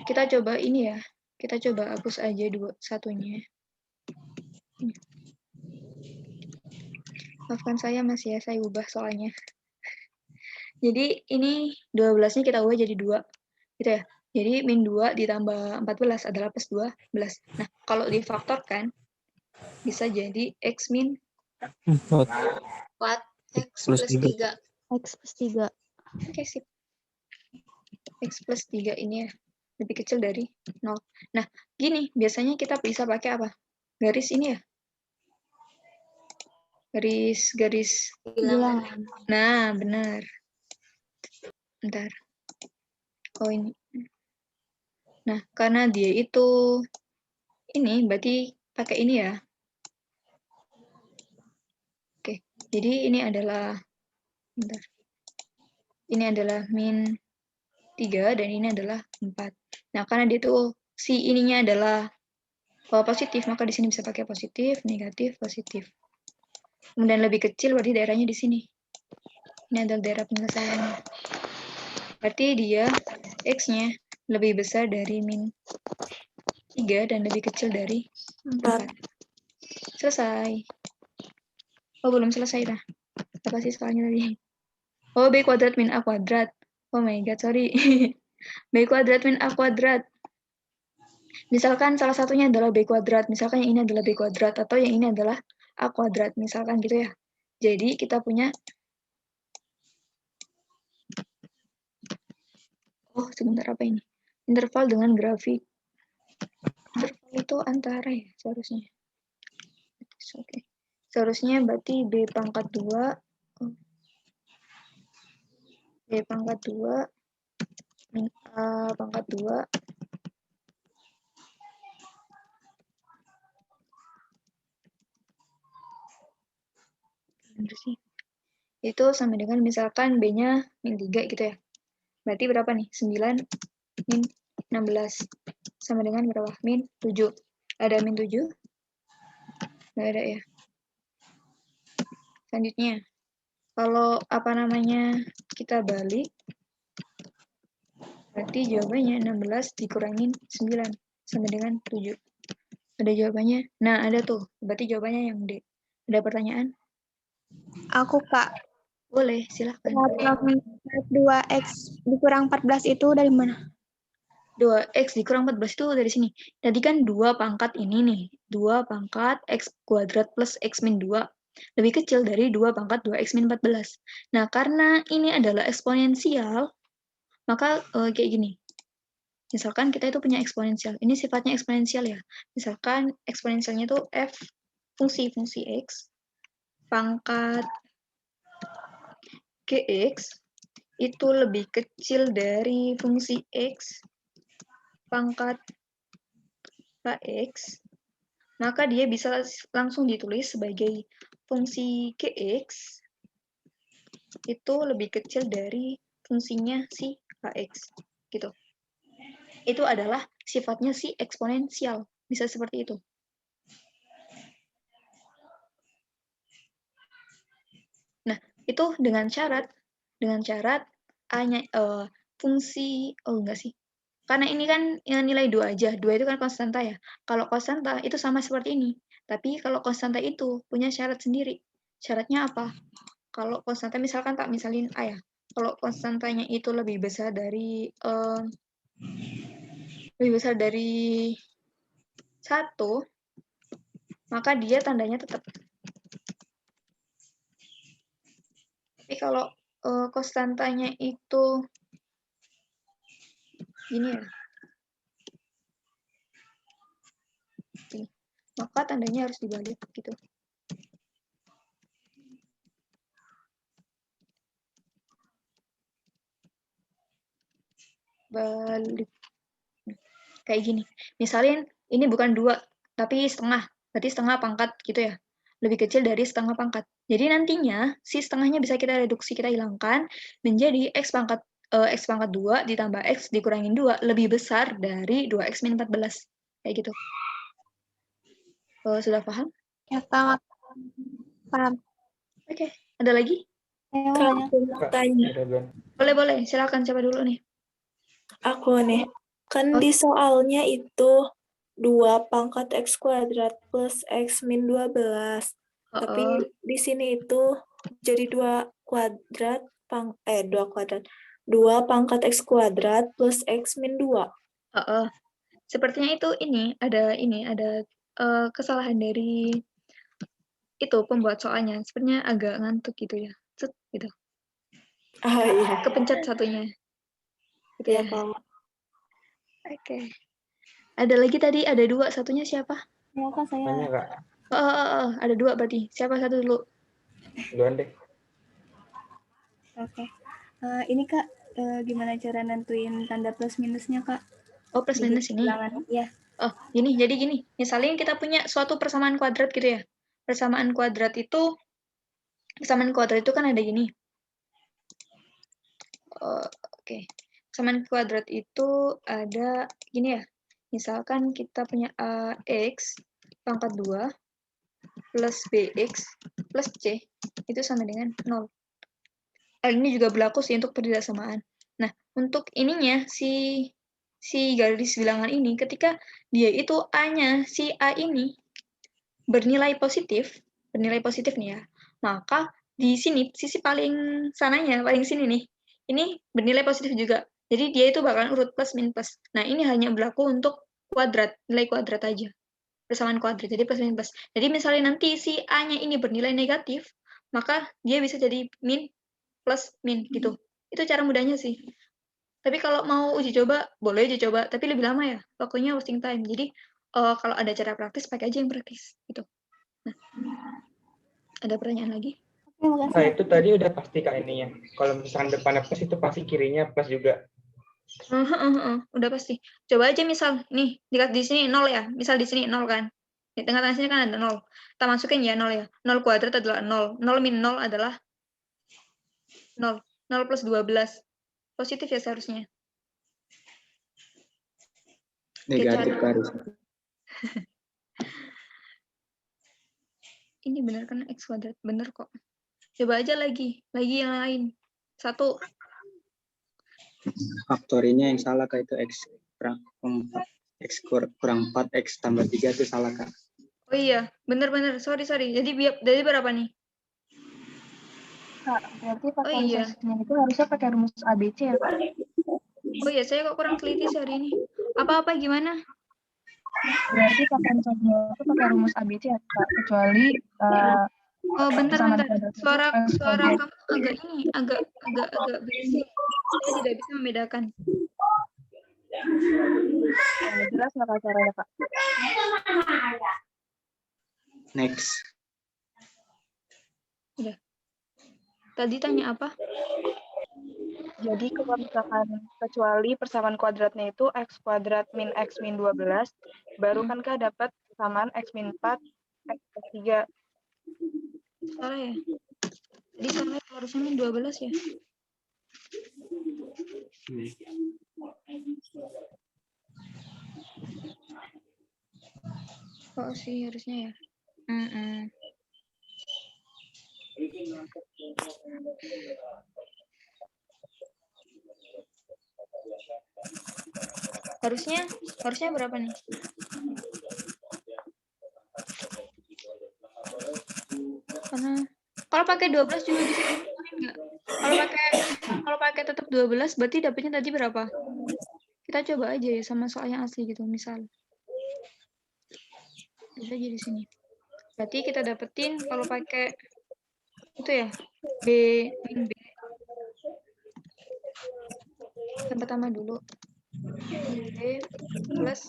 kita coba ini ya. Kita coba hapus aja satunya. Ini. Maafkan saya Mas ya, saya ubah soalnya. Jadi ini 12-nya kita ubah jadi 2. Gitu ya. Jadi min 2 ditambah 14 adalah plus 12. Nah, kalau difaktorkan, bisa jadi X min 4. X plus 3. X plus 3. Oke, sip. X plus 3 ini ya, lebih kecil dari 0. Nah, gini, biasanya kita bisa pakai apa? Garis ini ya? Garis Bilangan. Nah, benar. Bentar. Oh, ini. Nah, karena dia itu ini, berarti pakai ini ya. Oke, jadi ini adalah, bentar. Ini adalah min 3 dan ini adalah 4. Nah, karena dia tuh si ininya adalah positif, maka di sini bisa pakai positif, negatif, positif. Kemudian lebih kecil berarti daerahnya di sini. Ini adalah daerah penyelesaiannya. Berarti dia X-nya lebih besar dari min 3 dan lebih kecil dari 4. Selesai. Oh, belum selesai dah. Apa sih soalnya tadi? Oh, B kuadrat min A kuadrat. Oh my god, sorry. B kuadrat min A kuadrat. Misalkan salah satunya adalah B kuadrat. Misalkan yang ini adalah B kuadrat. Atau yang ini adalah A kuadrat. Misalkan gitu ya. Jadi kita punya... Oh, sebentar, apa ini? Interval dengan grafik. Interval itu antara ya, seharusnya. Oke. Seharusnya berarti B pangkat 2. B pangkat 2 min A pangkat 2 itu sama dengan misalkan B-nya min 3 gitu ya. Berarti berapa nih? 9 min 16 sama dengan berapa? Min 7. Ada min 7? Nggak ada ya. Selanjutnya, kalau kita balik, berarti jawabannya 16 dikurangin 9 sama dengan 7. Ada jawabannya? Nah, ada tuh. Berarti jawabannya yang D. Ada pertanyaan? Aku, Kak. Boleh, silahkan. 2x dikurang 14 itu dari mana? 2x dikurang 14 itu dari sini. Tadi kan 2 pangkat ini nih. 2 pangkat x kuadrat plus x min 2. Lebih kecil dari 2 pangkat 2x min 14. Nah, karena ini adalah eksponensial, maka kayak gini. Misalkan kita itu punya eksponensial. Ini sifatnya eksponensial ya. Misalkan eksponensialnya itu f fungsi x pangkat gx itu lebih kecil dari fungsi x pangkat kx, maka dia bisa langsung ditulis sebagai fungsi gx itu lebih kecil dari fungsinya si kx, gitu. Itu adalah sifatnya si eksponensial, bisa seperti itu. Nah, itu dengan syarat A-nya fungsi, enggak sih. Karena ini kan nilai 2 aja. 2 itu kan konstanta ya. Kalau konstanta itu sama seperti ini. Tapi kalau konstanta itu punya syarat sendiri. Syaratnya apa? Kalau konstanta misalkan tak misalin A ya. Kalau konstantanya itu lebih besar dari 1, maka dia tandanya tetap. Tapi kalau konstantanya itu gini ya, gini, maka tandanya harus dibalik gitu. Balik kayak gini. Misalin ini bukan 2 tapi setengah, berarti setengah pangkat gitu ya, lebih kecil dari setengah pangkat. Jadi nantinya si setengahnya bisa kita reduksi, kita hilangkan menjadi x pangkat 2 ditambah x dikurangin 2 lebih besar dari 2x min 14 kayak gitu. Sudah paham? Ya, Kak. Paham. Oke, ada lagi? Boleh, silakan siapa dulu nih? Aku nih. Kan di soalnya itu 2 pangkat x kuadrat plus x min 12. Tapi di sini itu jadi 2 pangkat x kuadrat plus x min 2. Sepertinya itu ada kesalahan dari itu pembuat soalnya. Sepertinya agak ngantuk gitu ya. Gitu. Iya. Kepencet satunya. Gitu ya. Oke. Ada lagi tadi, ada 2, satunya siapa? Ya, Kak, saya. Tanya, Kak. Ada 2 berarti. Siapa satu dulu? Duluan deh. Oke. Ini, Kak, gimana cara nentuin tanda plus minusnya, Kak? Oh, plus minus ini? Iya. Oh, jadi gini. Misalnya kita punya suatu persamaan kuadrat gitu ya. Persamaan kuadrat itu kan ada gini. Oke. Persamaan kuadrat itu ada gini ya. Misalkan kita punya AX pangkat 2 plus BX plus C itu sama dengan 0. Ini juga berlaku sih untuk persamaan. Nah, untuk ininya si garis bilangan ini ketika dia itu A-nya si A ini bernilai positif nih ya. Maka di sini sisi paling sananya, paling sini nih. Ini bernilai positif juga. Jadi dia itu bakalan urut plus min plus. Nah, ini hanya berlaku untuk kuadrat, nilai kuadrat aja. Persamaan kuadrat, jadi plus min plus. Jadi misalnya nanti si A-nya ini bernilai negatif, maka dia bisa jadi min plus min gitu. Itu cara mudahnya sih. Tapi kalau mau uji coba, boleh uji coba, tapi lebih lama ya. Waktunya wasting time. Jadi kalau ada cara praktis, pakai aja yang praktis gitu. Nah, ada pertanyaan lagi? Nah, itu tadi udah pasti Kak ininya. Kalau misalkan depannya plus itu pasti kirinya plus juga. Udah pasti. Coba aja misal nih di sini 0 ya. Misal di sini 0 kan. Di tengah-tengah sini kan ada 0. Kita masukin ya 0 ya. 0 kuadrat adalah 0. 0 min 0 adalah 0. 0 plus 12. Positif ya seharusnya. Negatif cara. harus. Ini benar kan X kuadrat? Bener kok. Coba aja lagi yang lain. 1. Faktorinya yang salah Kak, itu X kurang 4. X kurang 4, X tambah 3 itu salah Kak. Oh iya, bener. Sorry. Jadi berapa nih? Kak, berarti Oh iya. faktorisasinya itu harusnya pakai rumus ABC ya, Kak? Oh iya, saya kok kurang teliti sih hari ini. Apa gimana? Berarti faktorisasinya itu pakai rumus ABC ya, Kak? Kecuali Oh, bentar. kuadrat itu Suara kuadrat. kamu agak berisik. Saya tidak bisa membedakan. Jelas nggak Kak caranya, Kak? Next. Udah. Tadi tanya apa? Jadi kalau misalkan kecuali persamaan kuadratnya itu X kuadrat min X min 12, baru kan Kak dapat persamaan X min 4, X plus 3. Salah ya? Jadi salah harusnya min 12 ya? Oh sih harusnya ya. Harusnya berapa nih? Karena kalau pakai 12 juga bisa dikurangi nggak? Kalau pakai tetap 12 berarti dapatnya tadi berapa? Kita coba aja ya sama soal yang asli gitu misal. Bisa jadi sini. Berarti kita dapetin kalau pakai itu ya B min B. Yang pertama dulu. B plus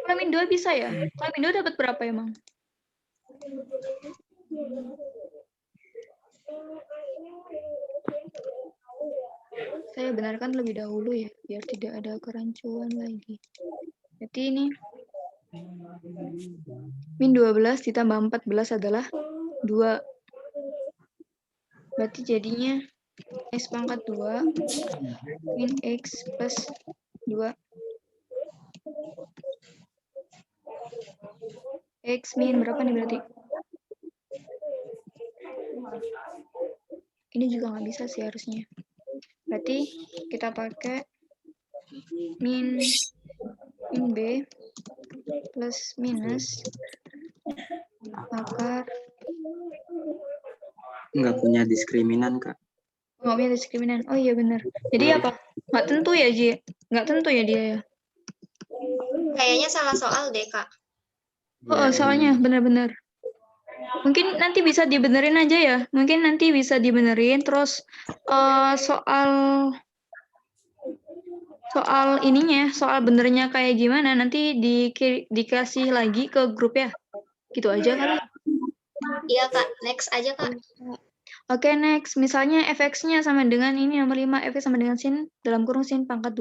kalau min 2 bisa ya? Kalau min 2 dapat berapa emang? Saya benarkan lebih dahulu ya, biar tidak ada kerancuan lagi. Jadi ini min 12 ditambah 14 adalah 2. Berarti jadinya X pangkat 2 min X plus 2. X min berapa nih berarti? Ini juga nggak bisa sih harusnya. Berarti kita pakai min B plus minus akar. Nggak punya diskriminan Kak. Nggak punya diskriminan. Oh iya benar. Jadi apa? Nggak tentu ya Ji? Nggak tentu ya dia ya? Kayaknya salah soal deh, Kak. Oh, soalnya benar-benar. Mungkin nanti bisa dibenerin aja ya. Mungkin nanti bisa dibenerin. Terus soal ininya, soal benernya kayak gimana nanti dikasih lagi ke grup ya. Gitu aja kali. Iya, Kak. Next aja, Kak. Oke, next. Misalnya fx-nya sama dengan ini nomor 5, fx sama dengan sin dalam kurung sin pangkat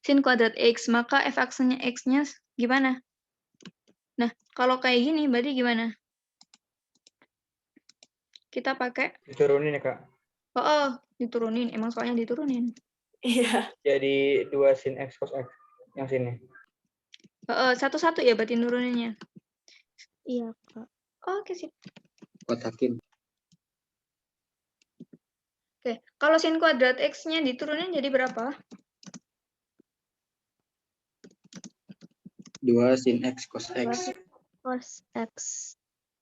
sin kuadrat x, maka f-aksennya x-nya gimana? Nah, kalau kayak gini berarti gimana? Kita pakai Diturunin ya, Kak. Oh, diturunin. Emang soalnya diturunin. Iya. Jadi 2 sin X cos X yang sini. Satu-satu ya berarti nuruninnya. Iya, Kak. Oke, sip. Kotakin. Oke, kalau sin kuadrat X-nya diturunin jadi berapa? 2 sin X cos X. Cos X.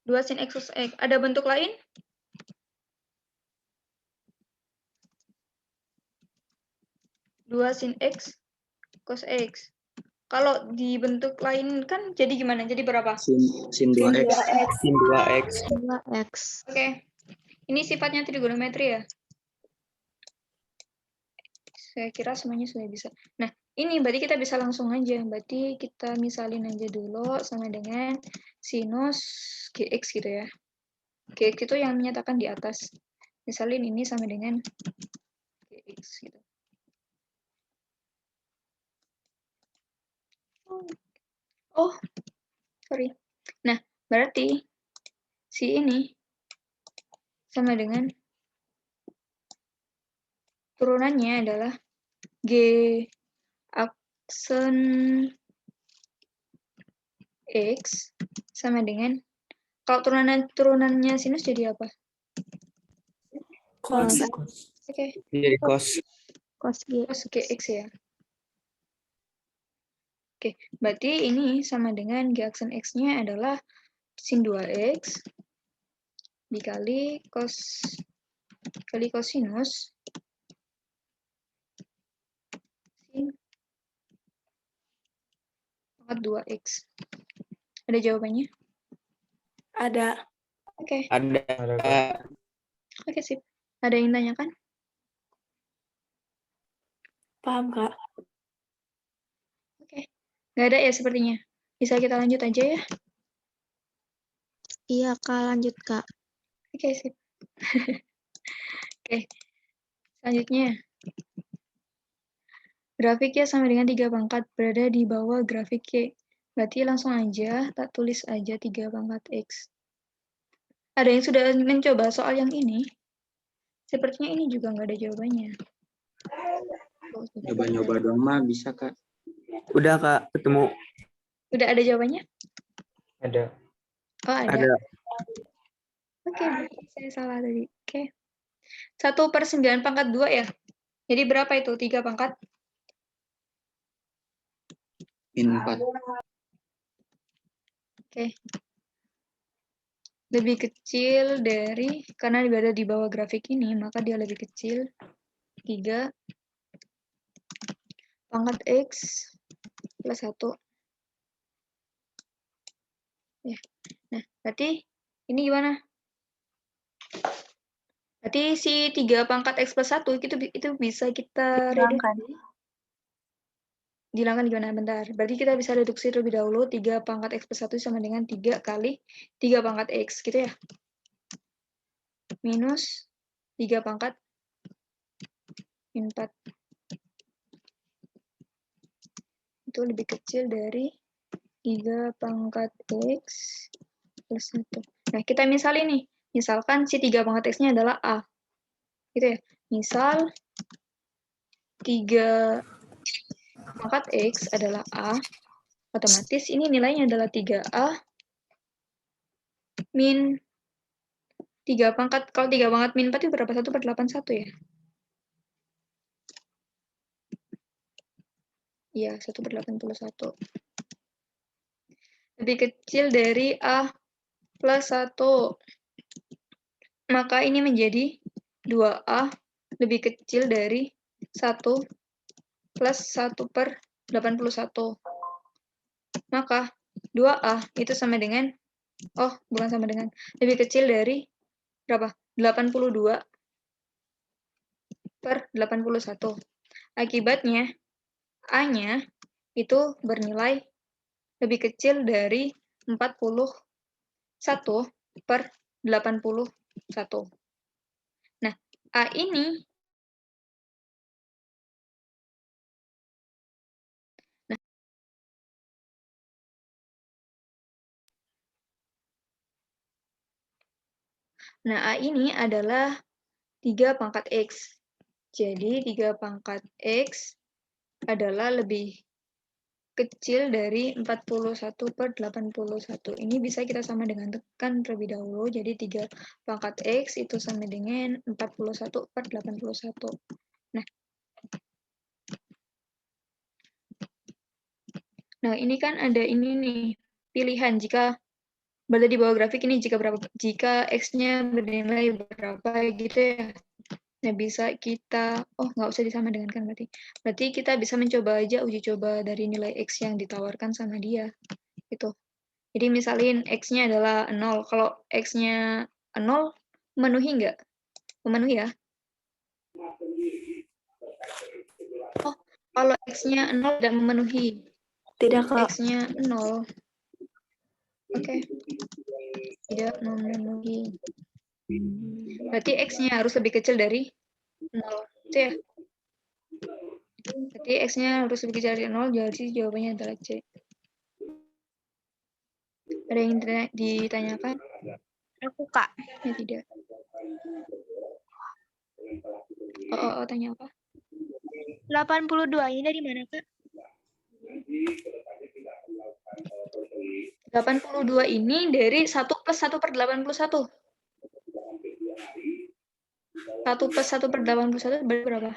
2 sin X cos X. Ada bentuk lain? Dua sin X cos X. Kalau di bentuk lain kan jadi gimana? Jadi berapa? Sin 2X. Sin 2X. 2X. Oke. Ini sifatnya trigonometri ya? Saya kira semuanya sudah bisa. Nah, ini berarti kita bisa langsung aja. Berarti kita misalin aja dulu sama dengan sinus GX gitu ya. GX itu yang menyatakan di atas. Misalin ini sama dengan GX gitu. Oh, sorry. Nah, berarti si ini sama dengan turunannya adalah G aksen X sama dengan, kalau turunannya sinus jadi apa? Cos. Oke. Jadi cos. Cos G. Cos GX ya. Oke, berarti ini sama dengan G aksen X-nya adalah sin 2X dikali kosinus sin pangkat 2X. Ada jawabannya? Ada. Oke. Ada. Oke, sip. Ada yang tanyakan? Paham, Kak? Oke. Nggak ada ya sepertinya. Bisa kita lanjut aja ya? Iya, Kak, lanjut, Kak. Oke, sip. Oke. Selanjutnya. Grafik Y sama dengan 3 pangkat berada di bawah grafik Y. Berarti langsung aja, tak tulis aja 3 pangkat X. Ada yang sudah mencoba soal yang ini? Sepertinya ini juga nggak ada jawabannya. Nyoba-nyoba doang mah bisa, Kak. Udah, Kak, ketemu. Udah ada jawabannya? Ada. Oh, ada. Oke, saya salah tadi. Oke. 1/9 pangkat 2 ya? Jadi berapa itu? 3 pangkat? Min 4. Oke. Lebih kecil dari, karena berada di bawah grafik ini, maka dia lebih kecil 3 pangkat X plus 1. Ya. Nah, berarti ini gimana? Berarti si 3 pangkat X plus 1 itu bisa kita reduksi. Dihilangkan gimana? Bentar. Berarti kita bisa reduksi terlebih dahulu 3 pangkat X plus 1 sama dengan 3 kali 3 pangkat X, gitu ya? Minus 3 pangkat min 4. Itu lebih kecil dari 3 pangkat X plus 1. Nah, kita misalin nih. Misalkan si 3 pangkat X-nya adalah A. Gitu ya. Misal 3 pangkat X adalah A. Otomatis ini nilainya adalah 3A min 3 pangkat, kalau 3 pangkat min 4 itu berapa? 1/81 ya? Iya, 1/81. Lebih kecil dari A plus 1. Maka ini menjadi 2A lebih kecil dari 1 plus 1/81. Maka 2A itu sama dengan, bukan sama dengan, lebih kecil dari berapa? 82/81. Akibatnya, A-nya itu bernilai lebih kecil dari 41/81. Nah, A ini A ini adalah 3 pangkat X. Jadi 3 pangkat X adalah lebih kecil dari 41/81. Ini bisa kita sama dengan tekan terlebih dahulu. Jadi 3 pangkat X itu sama dengan 41/81. Nah, ini kan ada ini nih, pilihan jika berada di bawah grafik ini jika X-nya bernilai berapa gitu ya. Nah, bisa kita, nggak usah disama dengan kan berarti. Berarti kita bisa mencoba aja uji coba dari nilai X yang ditawarkan sama dia. Gitu. Jadi misalin X-nya adalah 0. Kalau X-nya 0, memenuhi nggak? Memenuhi ya. kalau X-nya 0 tidak memenuhi. Tidak, Kak. X-nya 0. Oke. Tidak memenuhi. Berarti X-nya harus lebih kecil dari 0. Itu ya? Berarti X-nya harus lebih kecil dari 0, jadi jawabannya adalah C. Ada yang ditanyakan? Aku, Kak. Ya, tidak. Oh, tanya apa? 82 ini dari mana, Kak? 82 ini dari 1 plus 1 per 81. 1 plus 1 per 81 berarti berapa?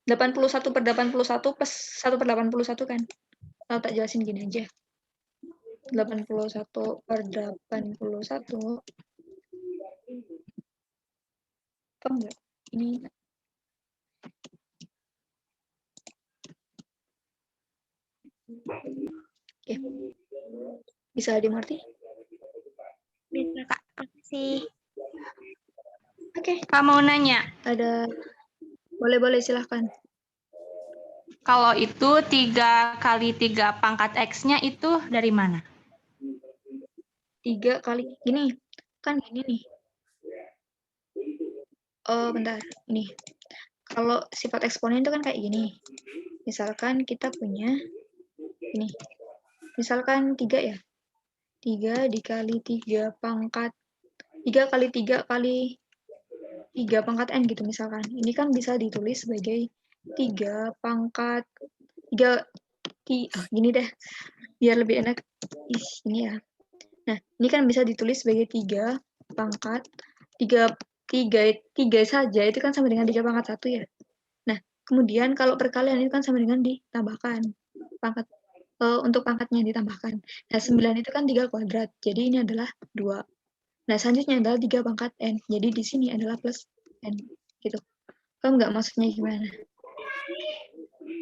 81 per 81 plus 1 per 81 kan? Kalau tak jelasin gini aja. 81 per 81. Tahu nggak? Ini oke. Bisa dimengerti? Bisa, Kak. Makasih. Oke. Kak mau nanya. Ada. Boleh, silahkan. Kalau itu 3 kali 3 pangkat X-nya itu dari mana? 3 kali. Gini. Kan gini nih. Oh, bentar. Nih. Kalau sifat eksponen itu kan kayak gini. Misalkan kita punya ini. Misalkan 3 ya. 3 dikali 3 pangkat 3 kali 3 kali 3 pangkat N gitu misalkan. Ini kan bisa ditulis sebagai 3 pangkat 3 gini deh. Biar lebih enak. Ini ya. Nah, ini kan bisa ditulis sebagai 3 pangkat 3 saja itu kan sama dengan 3 pangkat 1 ya. Nah, kemudian kalau perkalian itu kan sama dengan ditambahkan pangkat untuk pangkatnya ditambahkan. Nah, 9 itu kan 3 kuadrat. Jadi ini adalah 2. Nah, selanjutnya adalah 3 pangkat N. Jadi di sini adalah plus N. Gitu. Kamu nggak maksudnya gimana?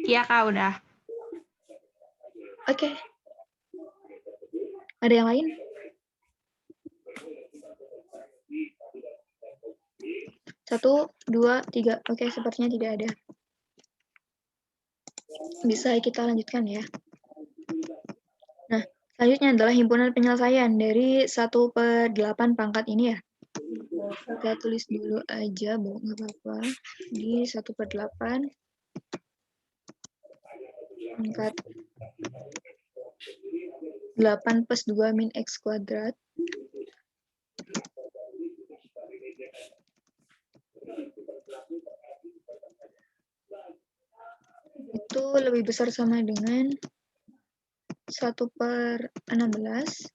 Iya, Kak, udah. Oke. Ada yang lain? Satu, 2, 3. Oke, sepertinya tidak ada. Bisa kita lanjutkan ya. Nah, selanjutnya adalah himpunan penyelesaian dari 1 per 8 pangkat ini ya. Kita tulis dulu aja, Bu, nggak apa-apa. Di 1 per 8 pangkat 8 plus 2 min X kuadrat. Itu lebih besar sama dengan 1 per 16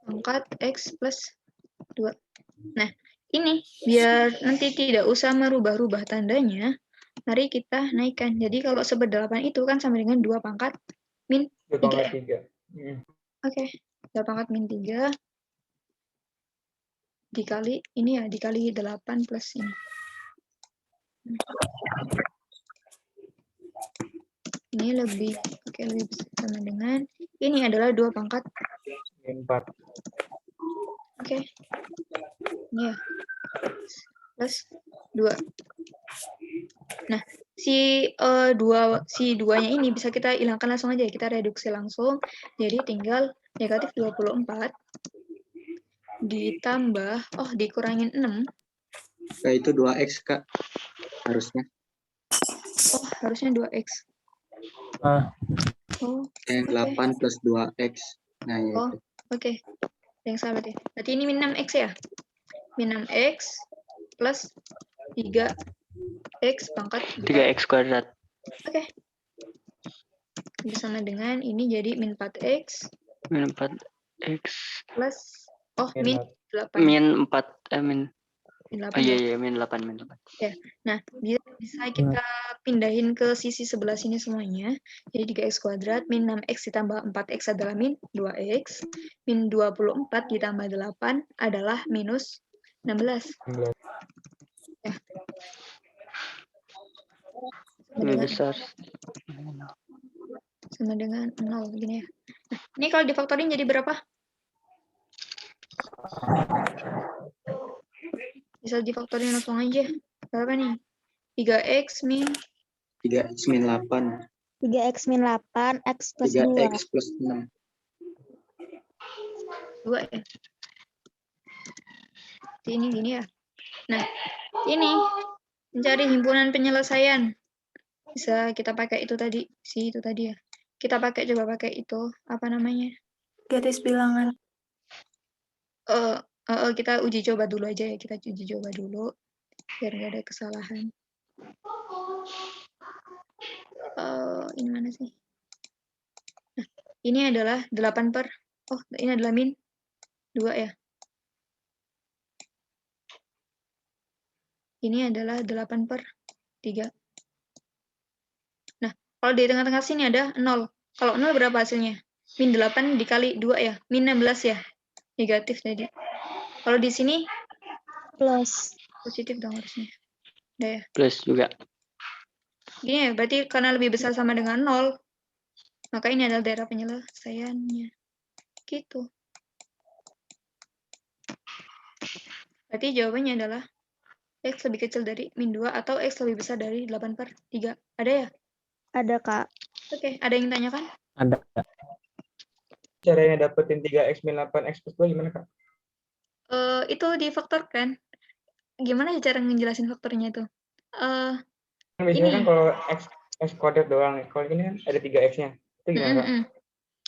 pangkat X plus 2. Nah, ini biar nanti tidak usah merubah-rubah tandanya, mari kita naikkan. Jadi kalau seperdelapan itu kan sama dengan 2 pangkat min 3 ya? Oke, 2 pangkat min 3 dikali ini ya, dikali 8 plus ini. Ini lebih besar sama dengan ini adalah 2 pangkat 4. Oke. Ini ya. Plus 2. Nah, si 2-nya ini bisa kita hilangkan langsung aja. Kita reduksi langsung. Jadi tinggal negatif 24 ditambah, dikurangin 6. Nah, itu 2X, Kak. Harusnya. Oh, harusnya 2X. Yang 8 plus 2X. Nah, ya itu. Oke. Yang salah berarti. Berarti ini min 6X ya? Min 6X plus 3X pangkat 3X kuadrat. Oke. Sama dengan ini jadi min 4X. Min 4X. Plus, min 8. Min 4, min 8. Iya, min 8. Ya. Nah, bisa kita pindahin ke sisi sebelah sini semuanya. Jadi 3X kuadrat, min 6X ditambah 4X adalah min 2X. Min 24 ditambah 8 adalah minus 16. Ya. Lebih besar. Sama dengan 0, gini ya. Nah, ini kalau difaktorin jadi berapa? Bisa difaktorin langsung aja. Berapa nih? 3X min 3x min 8. 3x min 8, x plus 2. 3x plus 6. 2 ya. Ini gini ya. Nah, ini mencari himpunan penyelesaian. Bisa kita pakai itu tadi, itu tadi ya. Kita coba pakai itu, apa namanya? Garis bilangan. Kita uji coba dulu aja ya, kita uji coba dulu biar nggak ada kesalahan. Ini mana sih? Nah, ini adalah 8 per, ini adalah min 2 ya. Ini adalah 8 per 3. Nah, kalau di tengah-tengah sini ada 0. Kalau 0 berapa hasilnya? Min 8 dikali 2 ya, min 16 ya. Negatif tadi. Kalau di sini Plus. Positif dong harusnya. Udah ya. Plus juga. Gini ya, berarti karena lebih besar sama dengan 0, maka ini adalah daerah penyelesaiannya. Gitu. Berarti jawabannya adalah X lebih kecil dari min 2 atau X lebih besar dari 8 per 3. Ada ya? Ada, Kak. Oke, ada yang tanyakan? Ada. Caranya dapetin 3x min 8x plus 2 gimana, Kak? Itu difaktorkan. Gimana cara ngejelasin faktornya itu? Biasanya Ini. kan kalau x kuadrat doang, kalau ini kan ada 3x-nya. Itu gimana, Kak?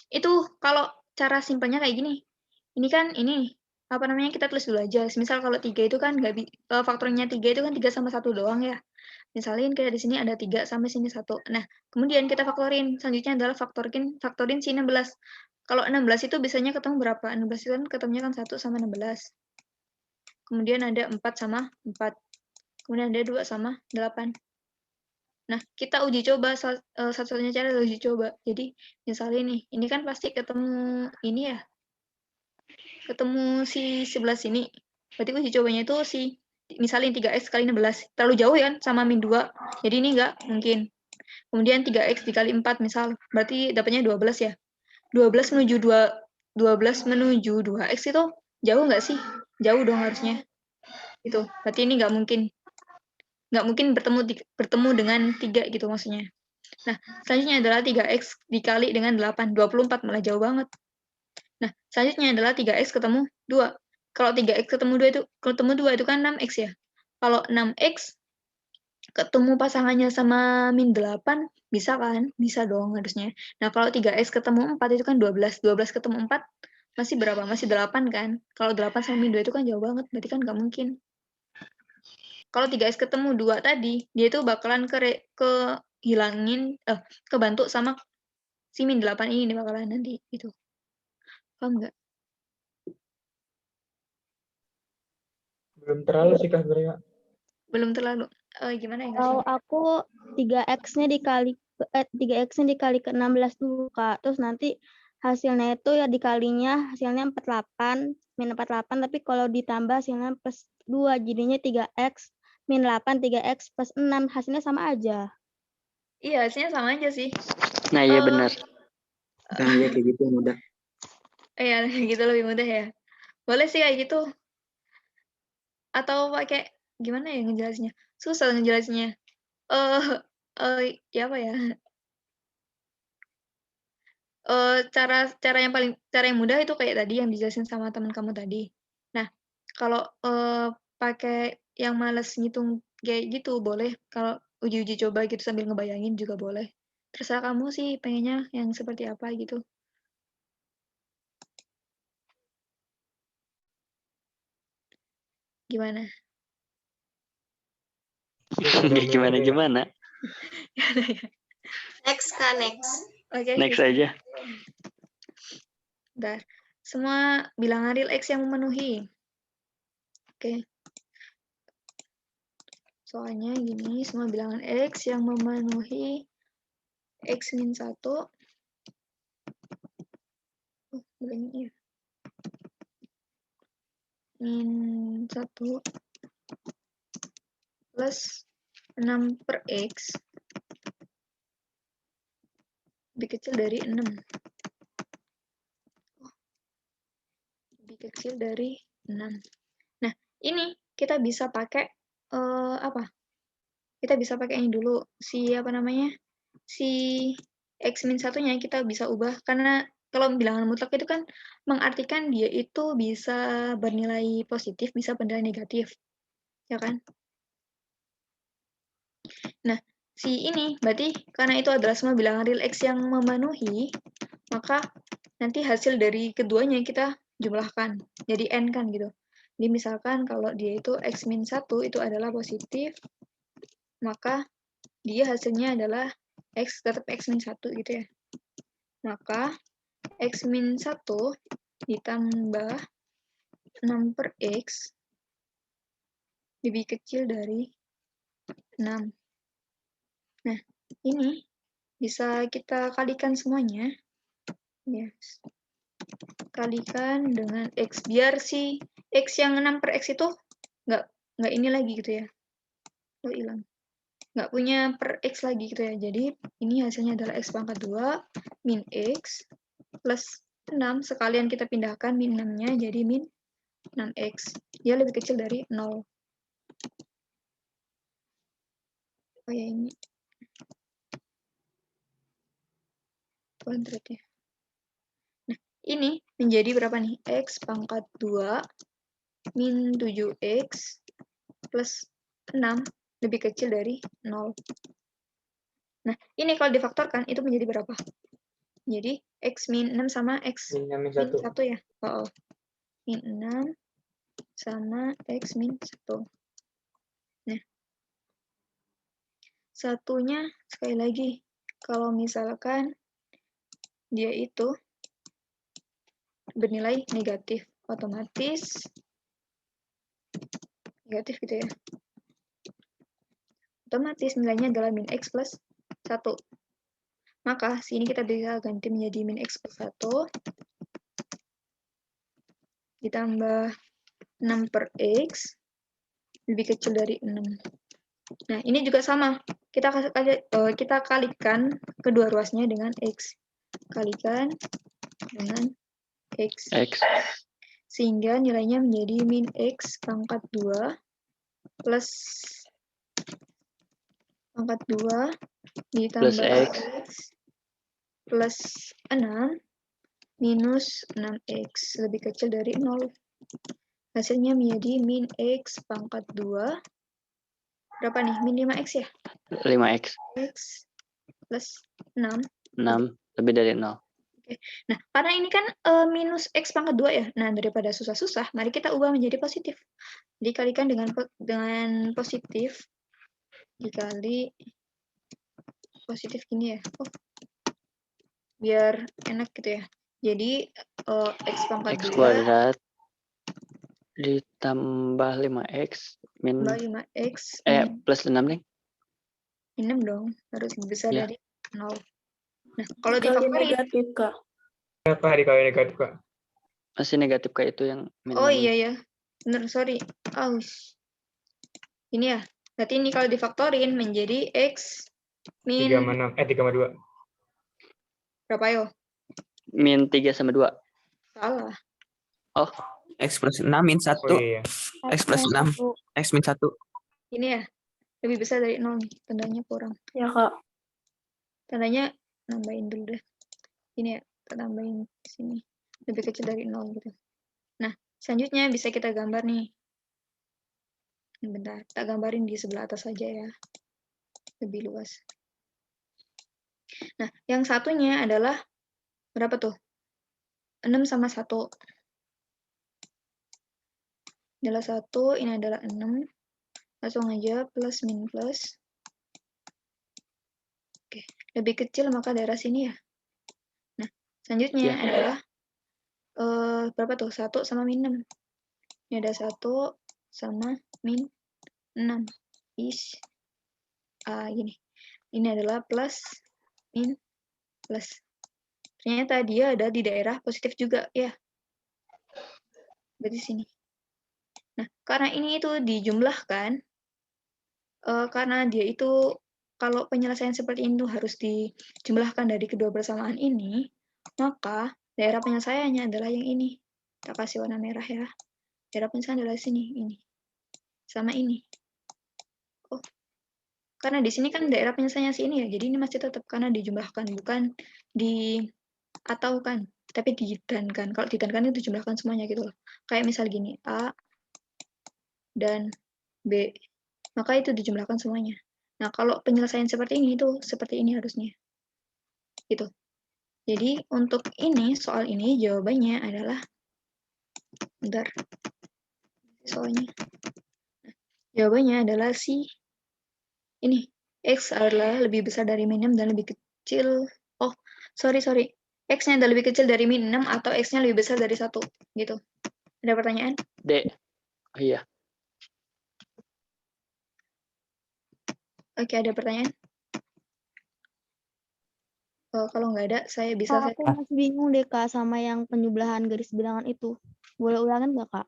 Itu kalau cara simpelnya kayak gini. Ini kan apa namanya, kita tulis dulu aja. Misal kalau 3 itu kan faktornya 3 itu kan 3 sama 1 doang ya. Misalnya kayak di sini ada 3 sampai sini 1. Nah, kemudian kita faktorin. Selanjutnya adalah faktorin si 16. Kalau 16 itu biasanya ketemu berapa? 16 itu kan ketemunya kan 1 sama 16. Kemudian ada 4 sama 4. Kemudian ada 2 sama 8. Nah, kita uji coba, satu-satunya cara adalah uji coba. Jadi, misalnya ini kan pasti ketemu ini ya, ketemu si 11 sini. Berarti uji cobanya itu misalnya 3x kali 16. Terlalu jauh ya sama min 2. Jadi ini nggak mungkin. Kemudian 3x dikali 4 misal. Berarti dapatnya 12 ya. 12 menuju 2x itu jauh nggak sih? Jauh dong harusnya. Itu. Berarti ini nggak mungkin. Nggak mungkin bertemu dengan 3 gitu maksudnya. Nah, selanjutnya adalah 3x dikali dengan 8. 24 malah jauh banget. Nah, selanjutnya adalah 3x ketemu 2. Kalau 3x ketemu 2 itu kan 6x ya. Kalau 6x ketemu pasangannya sama min 8, bisa kan? Bisa dong harusnya. Nah, kalau 3x ketemu 4 itu kan 12. 12 ketemu 4 masih berapa? Masih 8 kan? Kalau 8 sama min 2 itu kan jauh banget. Berarti kan nggak mungkin. Kalau 3x ketemu 2 tadi, dia itu bakalan kebantu sama si min 8 ini bakalan nanti gitu. Paham nggak? Belum terlalu sih, Kak, sebenarnya. Belum terlalu. Gimana ya? Kalau aku 3x-nya dikali ke 16 dulu, Kak. Terus nanti hasilnya itu ya dikalinya hasilnya 48, min 48, tapi kalau ditambah hasilnya plus 2, jadinya 3x min 8, 3x plus 6, hasilnya sama aja. Iya, hasilnya sama aja sih. Nah, iya benar. Nah, ya kayak gitu mudah. Iya, gitu lebih mudah ya. Boleh sih kayak gitu. Atau pakai gimana ya ngejelasinnya? Susah ngejelasinnya. Ya apa ya? Cara yang mudah itu kayak tadi yang dijelasin sama teman kamu tadi. Nah, kalau pakai yang malas ngitung kayak gitu boleh. Kalau uji-uji coba gitu sambil ngebayangin juga boleh. Terserah kamu sih pengennya yang seperti apa gitu. Gimana? Gimana? Next, Kak, next. Oke. Next aja. Bentar. Semua bilangan real X yang memenuhi. Oke. Soalnya gini, semua bilangan X yang memenuhi X min 1. Ini ya. Min 1 plus 6 per X lebih kecil dari 6. Lebih kecil dari 6. Nah, ini kita bisa pakai apa? kita bisa pakai ini dulu. Si apa namanya? Si X-1-nya kita bisa ubah, karena kalau bilangan mutlak itu kan mengartikan dia itu bisa bernilai positif, bisa bernilai negatif. Ya kan? Nah, si ini berarti karena itu adalah semua bilangan real X yang memenuhi, maka nanti hasil dari keduanya kita jumlahkan. Jadi N kan gitu. Jadi misalkan kalau dia itu X-1 itu adalah positif, maka dia hasilnya adalah X tetap X-1 gitu ya. Maka X-1 ditambah 6 per X lebih kecil dari 6. Nah, ini bisa kita kalikan semuanya. Yes. Kalikan dengan X. Biar si X yang 6 per X itu nggak ini lagi gitu ya. Oh, hilang. Nggak punya per X lagi gitu ya. Jadi, ini hasilnya adalah X pangkat 2 min X plus 6. Sekalian kita pindahkan min 6-nya jadi min 6X. Dia lebih kecil dari 0. Oh ya, ini. 200 ya. Nah, ini menjadi berapa nih? X pangkat 2 min 7X plus 6 lebih kecil dari 0. Nah, ini kalau difaktorkan itu menjadi berapa? Jadi X min 6 sama X min 1 ya? Oh, min 6 sama X min 1. Nah, satunya sekali lagi, kalau misalkan dia itu bernilai negatif, otomatis negatif gitu ya. Otomatis nilainya adalah min X plus 1. Maka sini kita bisa ganti menjadi min X plus 1 ditambah 6 per X lebih kecil dari 6. Nah, ini juga sama. Kita kalikan kedua ruasnya dengan X. Kalikan dengan X. Sehingga nilainya menjadi min X pangkat 2 plus pangkat 2 ditambah X plus 6 minus 6X lebih kecil dari 0. Hasilnya menjadi min X pangkat 2. Berapa nih? Min 5X ya? 5X. X plus 6. 6 lebih dari 0. Oke. Nah, karena ini kan minus X pangkat 2 ya. Nah, daripada susah-susah, mari kita ubah menjadi positif. Dikalikan dengan positif. Dikali positif gini ya. Oh. Biar enak gitu ya. Jadi, X pangkat 2. X kuadrat ditambah 5X min 5X plus 6 nih. 6 dong, harus lebih besar Ya. dari 0. Nah, kalau Dikali difaktorin negatif, Kak. Apa dikali negatif, Kak? Masih negatif Kak, itu yang min oh 6. iya ya. Bener, sorry. Ini ya. Berarti ini kalau difaktorin menjadi X min 3,2. Berapa yo? Min 3 sama 2. Salah. Oh. X plus 6 min 1. Oh, iya. X plus 6. X min 1. Ini ya. Lebih besar dari 0 nih. Tandanya kurang. Ya, Kak. Tandanya nambahin dulu deh. Ini ya. Kita tambahin di sini. Lebih kecil dari 0 gitu. Nah, selanjutnya bisa kita gambar nih. Bentar. Kita gambarin di sebelah atas saja ya. Lebih luas. Nah, yang satunya adalah berapa tuh? 6 sama 1. Adalah 1, ini adalah 6. Langsung aja plus min plus. Oke, lebih kecil maka daerah sini ya. Nah, selanjutnya adalah berapa tuh? 1 sama min 6. Ini ada 1 sama min 6. Gini. Ini adalah plus min plus. Ternyata dia ada di daerah positif juga ya. Berarti sini. Nah, karena ini itu dijumlahkan, karena dia itu kalau penyelesaian seperti ini tuh harus dijumlahkan dari kedua persamaan ini, maka daerah penyelesaiannya adalah yang ini. Kita kasih warna merah ya. Daerah penyelesaian adalah sini, ini. Sama ini. Oh, Karena di sini kan daerah penyelesaiannya si ini ya, jadi ini masih tetap karena dijumlahkan, bukan di atau kan, tapi didankan. Kalau didankan itu dijumlahkan semuanya gitu loh. Kayak misal gini, A dan B, maka itu dijumlahkan semuanya. Nah, kalau penyelesaian seperti ini itu seperti ini harusnya. Gitu. Jadi untuk ini, soal ini jawabannya adalah, bentar, soalnya. Jawabannya adalah si ini. X adalah lebih besar dari min 6 dan lebih kecil. Oh, sorry. X-nya adalah lebih kecil dari min 6 atau X-nya lebih besar dari 1. Gitu. Ada pertanyaan? D. Oh, iya. Oke, ada pertanyaan? Kalau nggak ada, saya bisa... Kak, aku masih bingung deh, Kak, sama yang penjumlahan garis bilangan itu. Boleh ulangin nggak, Kak?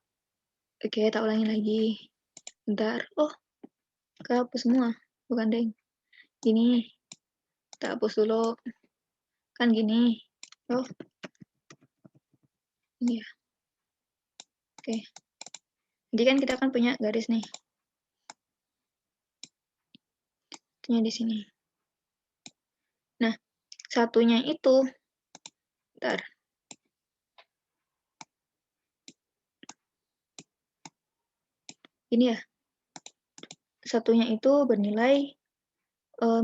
Oke, tak ulangin lagi. Bentar. Oh, kehapus semua. Bukan, deng. Gini. Tak hapus dulu. Kan gini. Oh. Ini ya. Oke. Jadi kan kita kan punya garis nih. Satunya di sini. Nah, satunya itu, bentar. Ini ya. Satunya itu bernilai,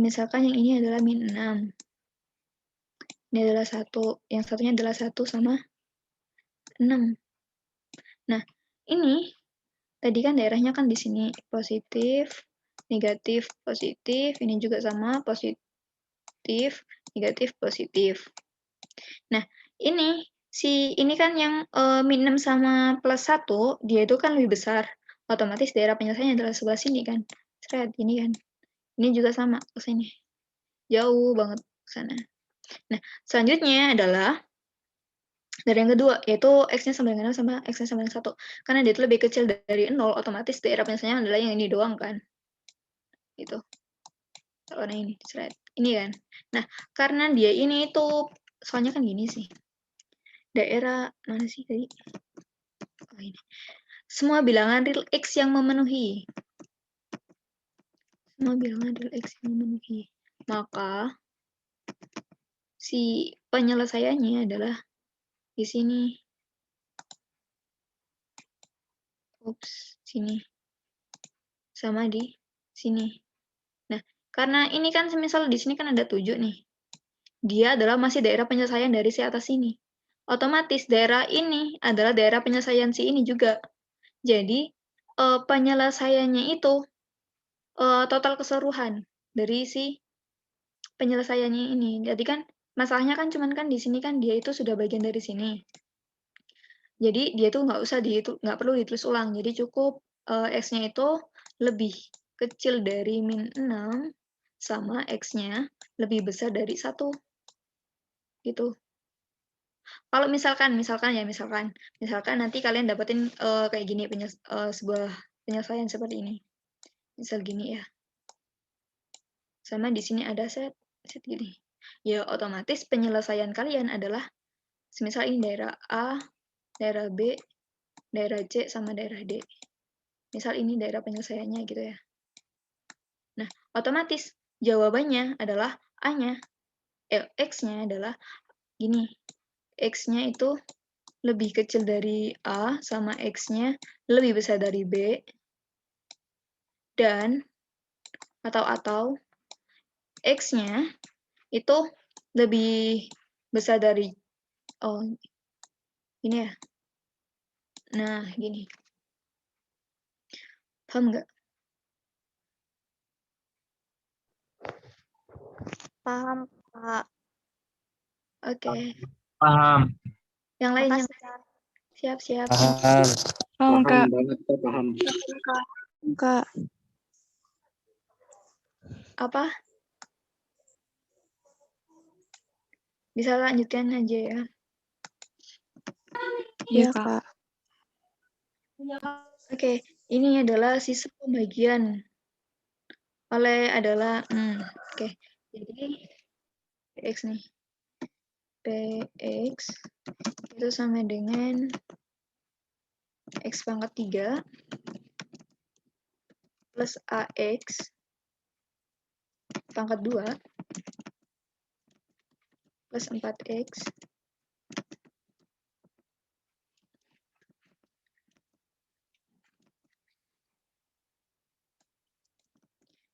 misalkan yang ini adalah min 6. Ini adalah 1. Yang satunya adalah 1 sama 6. Nah, ini tadi kan daerahnya kan di sini positif, negatif, positif. Ini juga sama positif, negatif, positif. Nah, ini kan yang min 6 sama plus 1, dia itu kan lebih besar. Otomatis daerah penyelesaiannya adalah sebelah sini kan. Seret, ini kan. Ini juga sama ke sini. Jauh banget ke sana. Nah, selanjutnya adalah dari yang kedua, yaitu X-nya sama dengan 0 sama X-nya sama dengan 1. Karena dia itu lebih kecil dari 0, otomatis daerah penyelesaiannya adalah yang ini doang kan. Gitu. Warna ini, seret. Ini kan. Nah, karena dia ini itu, soalnya kan gini sih. Daerah, mana sih tadi? Oh, ini. Semua bilangan real X yang memenuhi. Semua bilangan real X yang memenuhi. Maka, si penyelesaiannya adalah di sini. Ups, sini. Sama di sini. Nah, karena ini kan semisal di sini kan ada 7 nih. Dia adalah masih daerah penyelesaian dari si atas ini. Otomatis daerah ini adalah daerah penyelesaian si ini juga. Jadi, penyelesaiannya itu total keseluruhan dari si penyelesaiannya ini. Jadi kan masalahnya kan cuman kan di sini kan dia itu sudah bagian dari sini. Jadi dia tuh nggak perlu ditulis ulang. Jadi cukup X-nya itu lebih kecil dari min 6 sama X-nya lebih besar dari 1. Gitu. Kalau misalkan nanti kalian dapetin kayak gini sebuah penyelesaian seperti ini. Misal gini ya. Sama di sini ada set gini. Ya otomatis penyelesaian kalian adalah semisal ini daerah A, daerah B, daerah C sama daerah D. Misal ini daerah penyelesaiannya gitu ya. Nah, otomatis jawabannya adalah A-nya. X-nya adalah gini. X-nya itu lebih kecil dari A sama X-nya lebih besar dari B. Dan atau X-nya itu lebih besar dari ini ya. Nah, gini. Paham nggak? Paham, Kak. Oke. Paham. Yang lainnya. Siap. Paham banget, paham. Kak. Apa? Bisa lanjutkan aja ya. Iya, Kak. Oke, ini adalah sistem pembagian oke. Jadi PX nih. PX itu sama dengan X pangkat 3 plus AX pangkat 2 plus 4x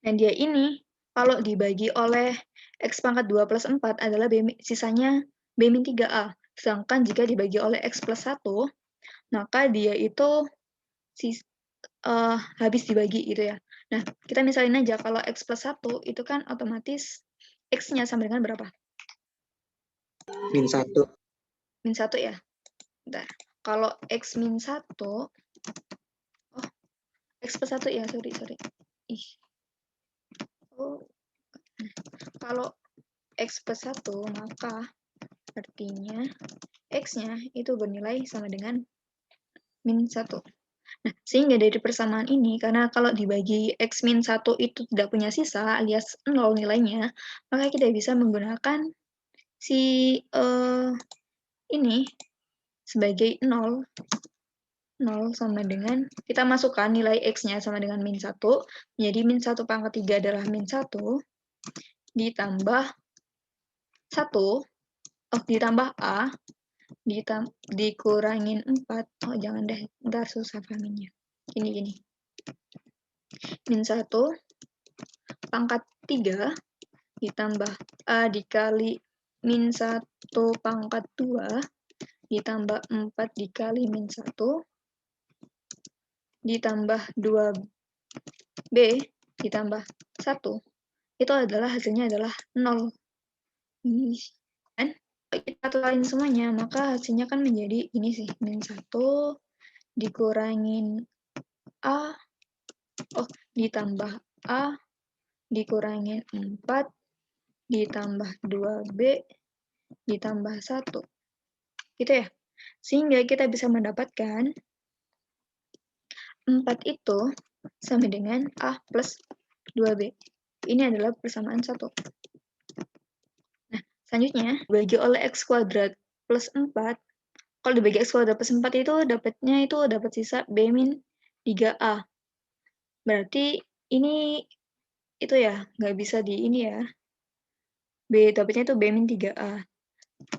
dan dia ini kalau dibagi oleh x pangkat 2 plus 4 adalah sisanya B-3A. Sedangkan jika dibagi oleh x plus 1, maka dia itu habis dibagi gitu ya. Nah, kita misalin aja kalau x plus 1 itu kan otomatis x-nya sama dengan berapa? Min 1. Min 1 ya. Bentar. Kalau x min 1, x plus 1 ya, sorry. Kalau x plus 1, maka artinya x-nya itu bernilai sama dengan min 1. Nah, sehingga dari persamaan ini, karena kalau dibagi x min 1 itu tidak punya sisa, alias 0 nilainya, maka kita bisa menggunakan si ini sebagai 0 sama dengan, kita masukkan nilai x-nya sama dengan min 1, jadi min 1 pangkat 3 adalah min 1, ditambah 1, ditambah A, dikurangin 4, jangan deh, ntar susah pahaminnya. Gini. Min 1 pangkat 3 ditambah A dikali min 1 pangkat 2 ditambah 4 dikali min 1 ditambah 2B ditambah 1. Itu adalah hasilnya adalah 0. Dan kita tukarin semuanya, maka hasilnya kan menjadi ini sih, min 1 dikurangin A, ditambah A dikurangin 4 ditambah 2B ditambah 1. Gitu ya. Sehingga kita bisa mendapatkan 4 itu sama dengan A plus 2B. Ini adalah persamaan 1. Nah, selanjutnya, dibagi oleh x kuadrat plus 4. Kalau dibagi x kuadrat plus 4 itu dapatnya itu dapat sisa B min 3A. Berarti ini itu ya, nggak bisa di ini ya. B dapatnya itu B min 3A.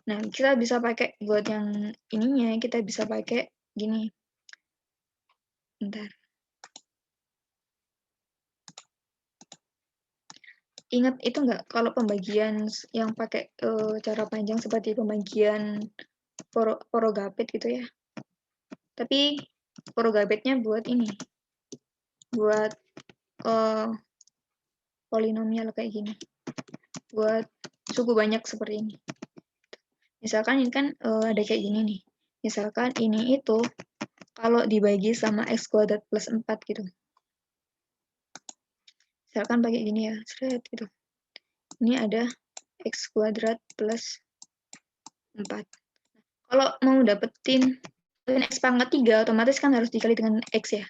Nah, kita bisa pakai buat yang ininya, kita bisa pakai gini. Bentar. Ingat itu nggak kalau pembagian yang pakai cara panjang seperti pembagian porogapit gitu ya. Tapi porogapitnya buat ini. Buat polinomial kayak gini. Buat suku banyak seperti ini. Misalkan ini kan ada kayak gini nih. Misalkan ini itu kalau dibagi sama x kuadrat plus 4 gitu. Misalkan pakai gini ya, gitu. Ini ada x kuadrat plus 4. Kalau mau dapetin x pangkat 3, otomatis kan harus dikali dengan x ya.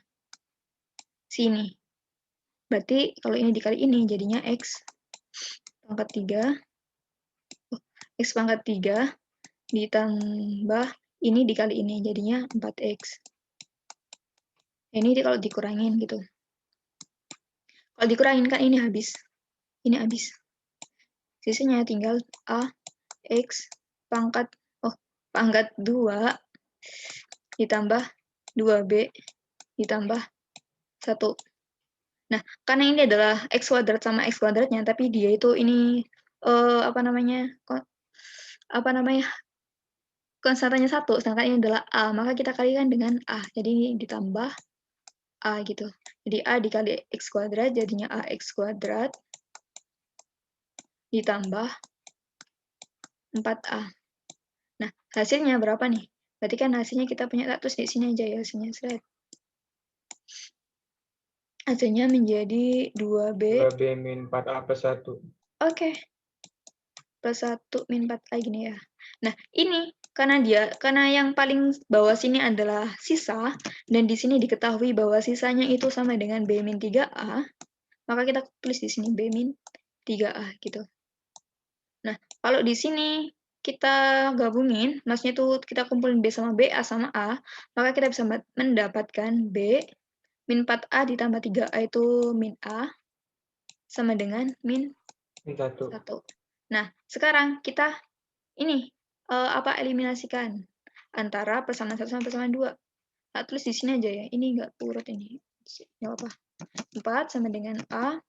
Sini. Berarti kalau ini dikali ini, jadinya x pangkat 3. X pangkat 3 ditambah ini dikali ini, jadinya 4x. Ini kalau dikurangin gitu. Kalau dikurangin kan ini habis. Ini habis. Sisanya tinggal A, X, pangkat 2, ditambah 2B, ditambah 1. Nah, karena ini adalah X kuadrat sama X kuadratnya, tapi dia itu ini, konstantanya 1, sedangkan ini adalah A, maka kita kalikan dengan A. Jadi ini ditambah A gitu. Jadi A dikali X kuadrat, jadinya AX kuadrat, ditambah 4A. Nah, hasilnya berapa nih? Berarti kan hasilnya kita punya, terus di sini aja ya hasilnya. Hasilnya menjadi 2B. 2B min 4A plus 1. Oke. Plus 1 min 4A gini ya. Nah, ini karena yang paling bawah sini adalah sisa, dan di sini diketahui bahwa sisanya itu sama dengan B min 3A, maka kita tulis di sini B min 3A gitu. Nah, kalau di sini kita gabungin, maksudnya itu kita kumpulin B sama B, A sama A, maka kita bisa mendapatkan B min 4A ditambah 3A itu min A sama dengan min Min 1. 1. Nah, sekarang kita ini eliminasikan antara persamaan 1 sama persamaan 2. Nah, tulis di sini aja ya. Ini enggak urut ini. Enggak apa. 4 sama dengan A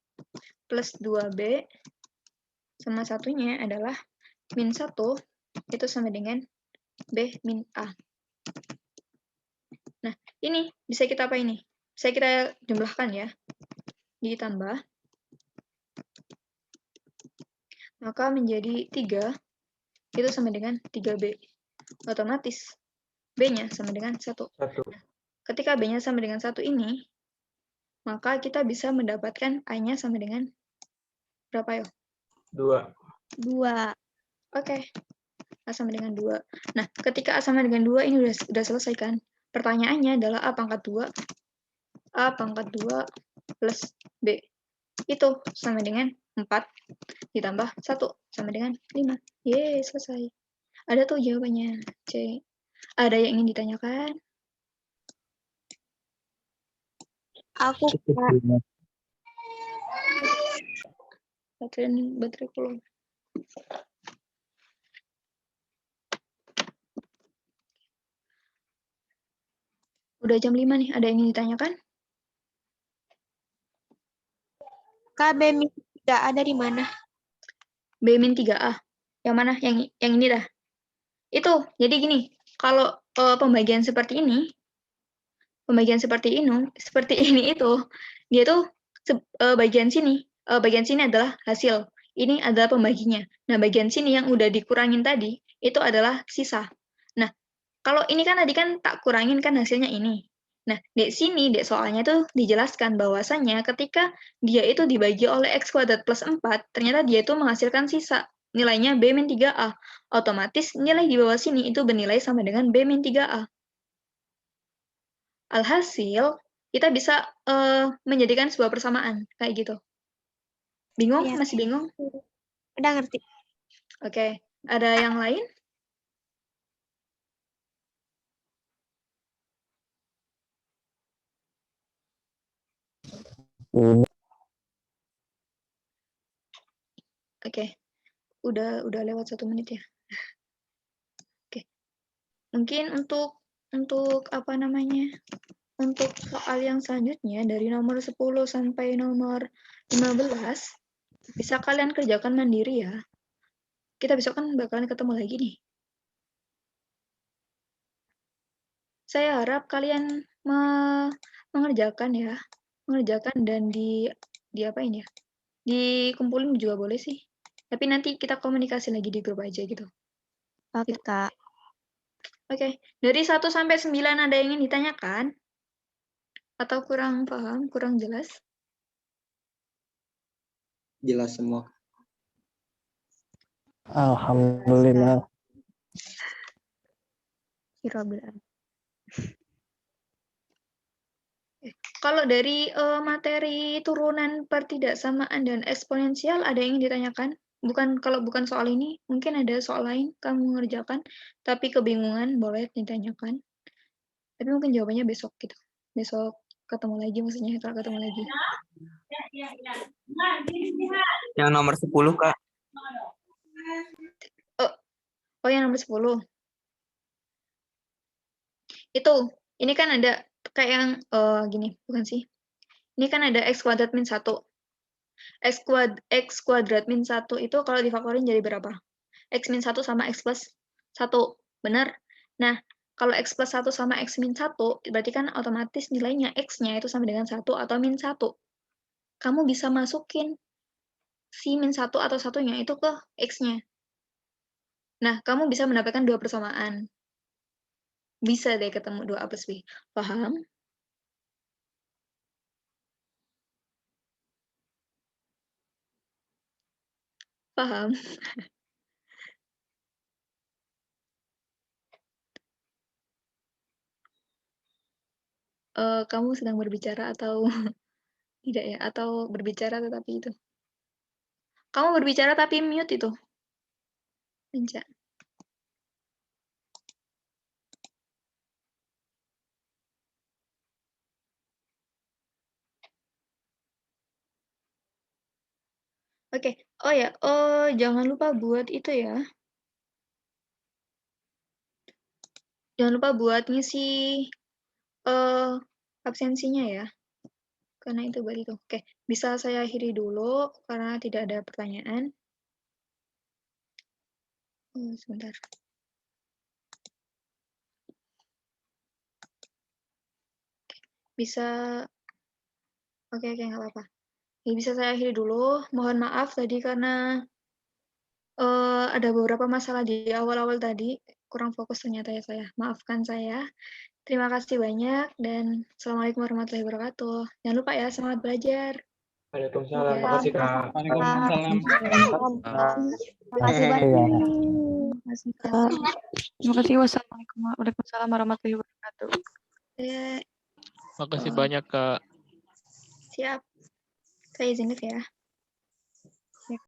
plus 2B sama satunya adalah min 1 itu sama dengan B min A. Nah, ini bisa kita apa ini? Bisa kita jumlahkan ya. Ditambah. Maka menjadi 3 itu sama dengan 3B. Otomatis B-nya sama dengan 1. Nah, ketika B-nya sama dengan 1 ini, maka kita bisa mendapatkan A-nya sama dengan berapa ya? 2. 2. Oke. A sama dengan 2. Nah, ketika A sama dengan 2 ini udah selesai kan? Pertanyaannya adalah A pangkat 2. A pangkat 2 plus B. Itu sama dengan 4 ditambah 1 sama dengan 5. Yeay, selesai. Ada tuh jawabannya. C. Ada yang ingin ditanyakan? Aku Baterai full. Udah jam 5 nih, ada yang ingin ditanyakan? KB min 3A dari mana? B min 3A. Yang mana? Yang ini dah. Itu, jadi gini, kalau pembagian seperti ini itu, dia tuh bagian sini adalah hasil. Ini adalah pembaginya. Nah, bagian sini yang udah dikurangin tadi, itu adalah sisa. Nah, kalau ini kan tadi kan tak kurangin kan hasilnya ini. Nah, di sini, soalnya tuh dijelaskan bahwasannya ketika dia itu dibagi oleh X kuadrat plus 4, ternyata dia itu menghasilkan sisa. Nilainya B min 3A. Otomatis nilai di bawah sini itu bernilai sama dengan B min 3A. Alhasil, kita bisa menjadikan sebuah persamaan. Kayak gitu. Bingung? Ya. Masih bingung? Udah ngerti. Oke. Ada yang lain? Oke. Udah lewat 1 menit ya. Oke. Mungkin untuk apa namanya? Untuk soal yang selanjutnya dari nomor 10 sampai nomor 15 bisa kalian kerjakan mandiri ya. Kita besok kan bakalan ketemu lagi nih. Saya harap kalian mengerjakan ya. Mengerjakan dan diapain ya? Dikumpulin juga boleh sih. Tapi nanti kita komunikasi lagi di grup aja gitu. Oke, Kak. Oke, dari 1 sampai 9 ada yang ingin ditanyakan? Atau kurang paham, kurang jelas? Jelas semua. Alhamdulillah. Kalau dari materi turunan pertidaksamaan dan eksponensial ada yang ingin ditanyakan? Kalau bukan soal ini, mungkin ada soal lain kamu mengerjakan, tapi kebingungan boleh ditanyakan. Tapi mungkin jawabannya besok gitu. Besok ketemu lagi, maksudnya kalau ketemu lagi. Yang nomor 10, Kak. Oh, yang nomor 10. Itu, ini kan ada kayak yang gini, bukan sih? Ini kan ada X kuadrat min 1. X kuadrat min 1 itu kalau difaktorin jadi berapa? X min 1 sama X plus 1. Benar? Nah, kalau X plus 1 sama X min 1, berarti kan otomatis nilainya X-nya itu sama dengan 1 atau min 1. Kamu bisa masukin si min 1 atau satunya itu ke X-nya. Nah, kamu bisa mendapatkan 2 persamaan. Bisa deh ketemu 2A plus B. Paham? Paham? Kamu sedang berbicara atau tidak ya? Atau berbicara tetapi itu? Kamu berbicara tapi mute itu. Enca. Oke. Oh ya, jangan lupa buat itu ya. Jangan lupa buat ngisi absensinya ya. Karena itu buat itu. Oke, bisa saya akhiri dulu karena tidak ada pertanyaan. Sebentar. Bisa, oke, nggak apa-apa. Ya, bisa saya akhiri dulu. Mohon maaf tadi karena ada beberapa masalah di awal-awal tadi. Kurang fokus ternyata ya saya. Maafkan saya. Terima kasih banyak dan Assalamualaikum warahmatullahi wabarakatuh. Jangan lupa ya, semangat belajar. Waalaikumsalam. Makasih, Kak. Waalaikumsalam. Terima kasih banyak. Terima kasih, Kak. Terima kasih. Wassalamualaikum warahmatullahi wabarakatuh. Makasih banyak, Kak. Siap. Saya izin ya.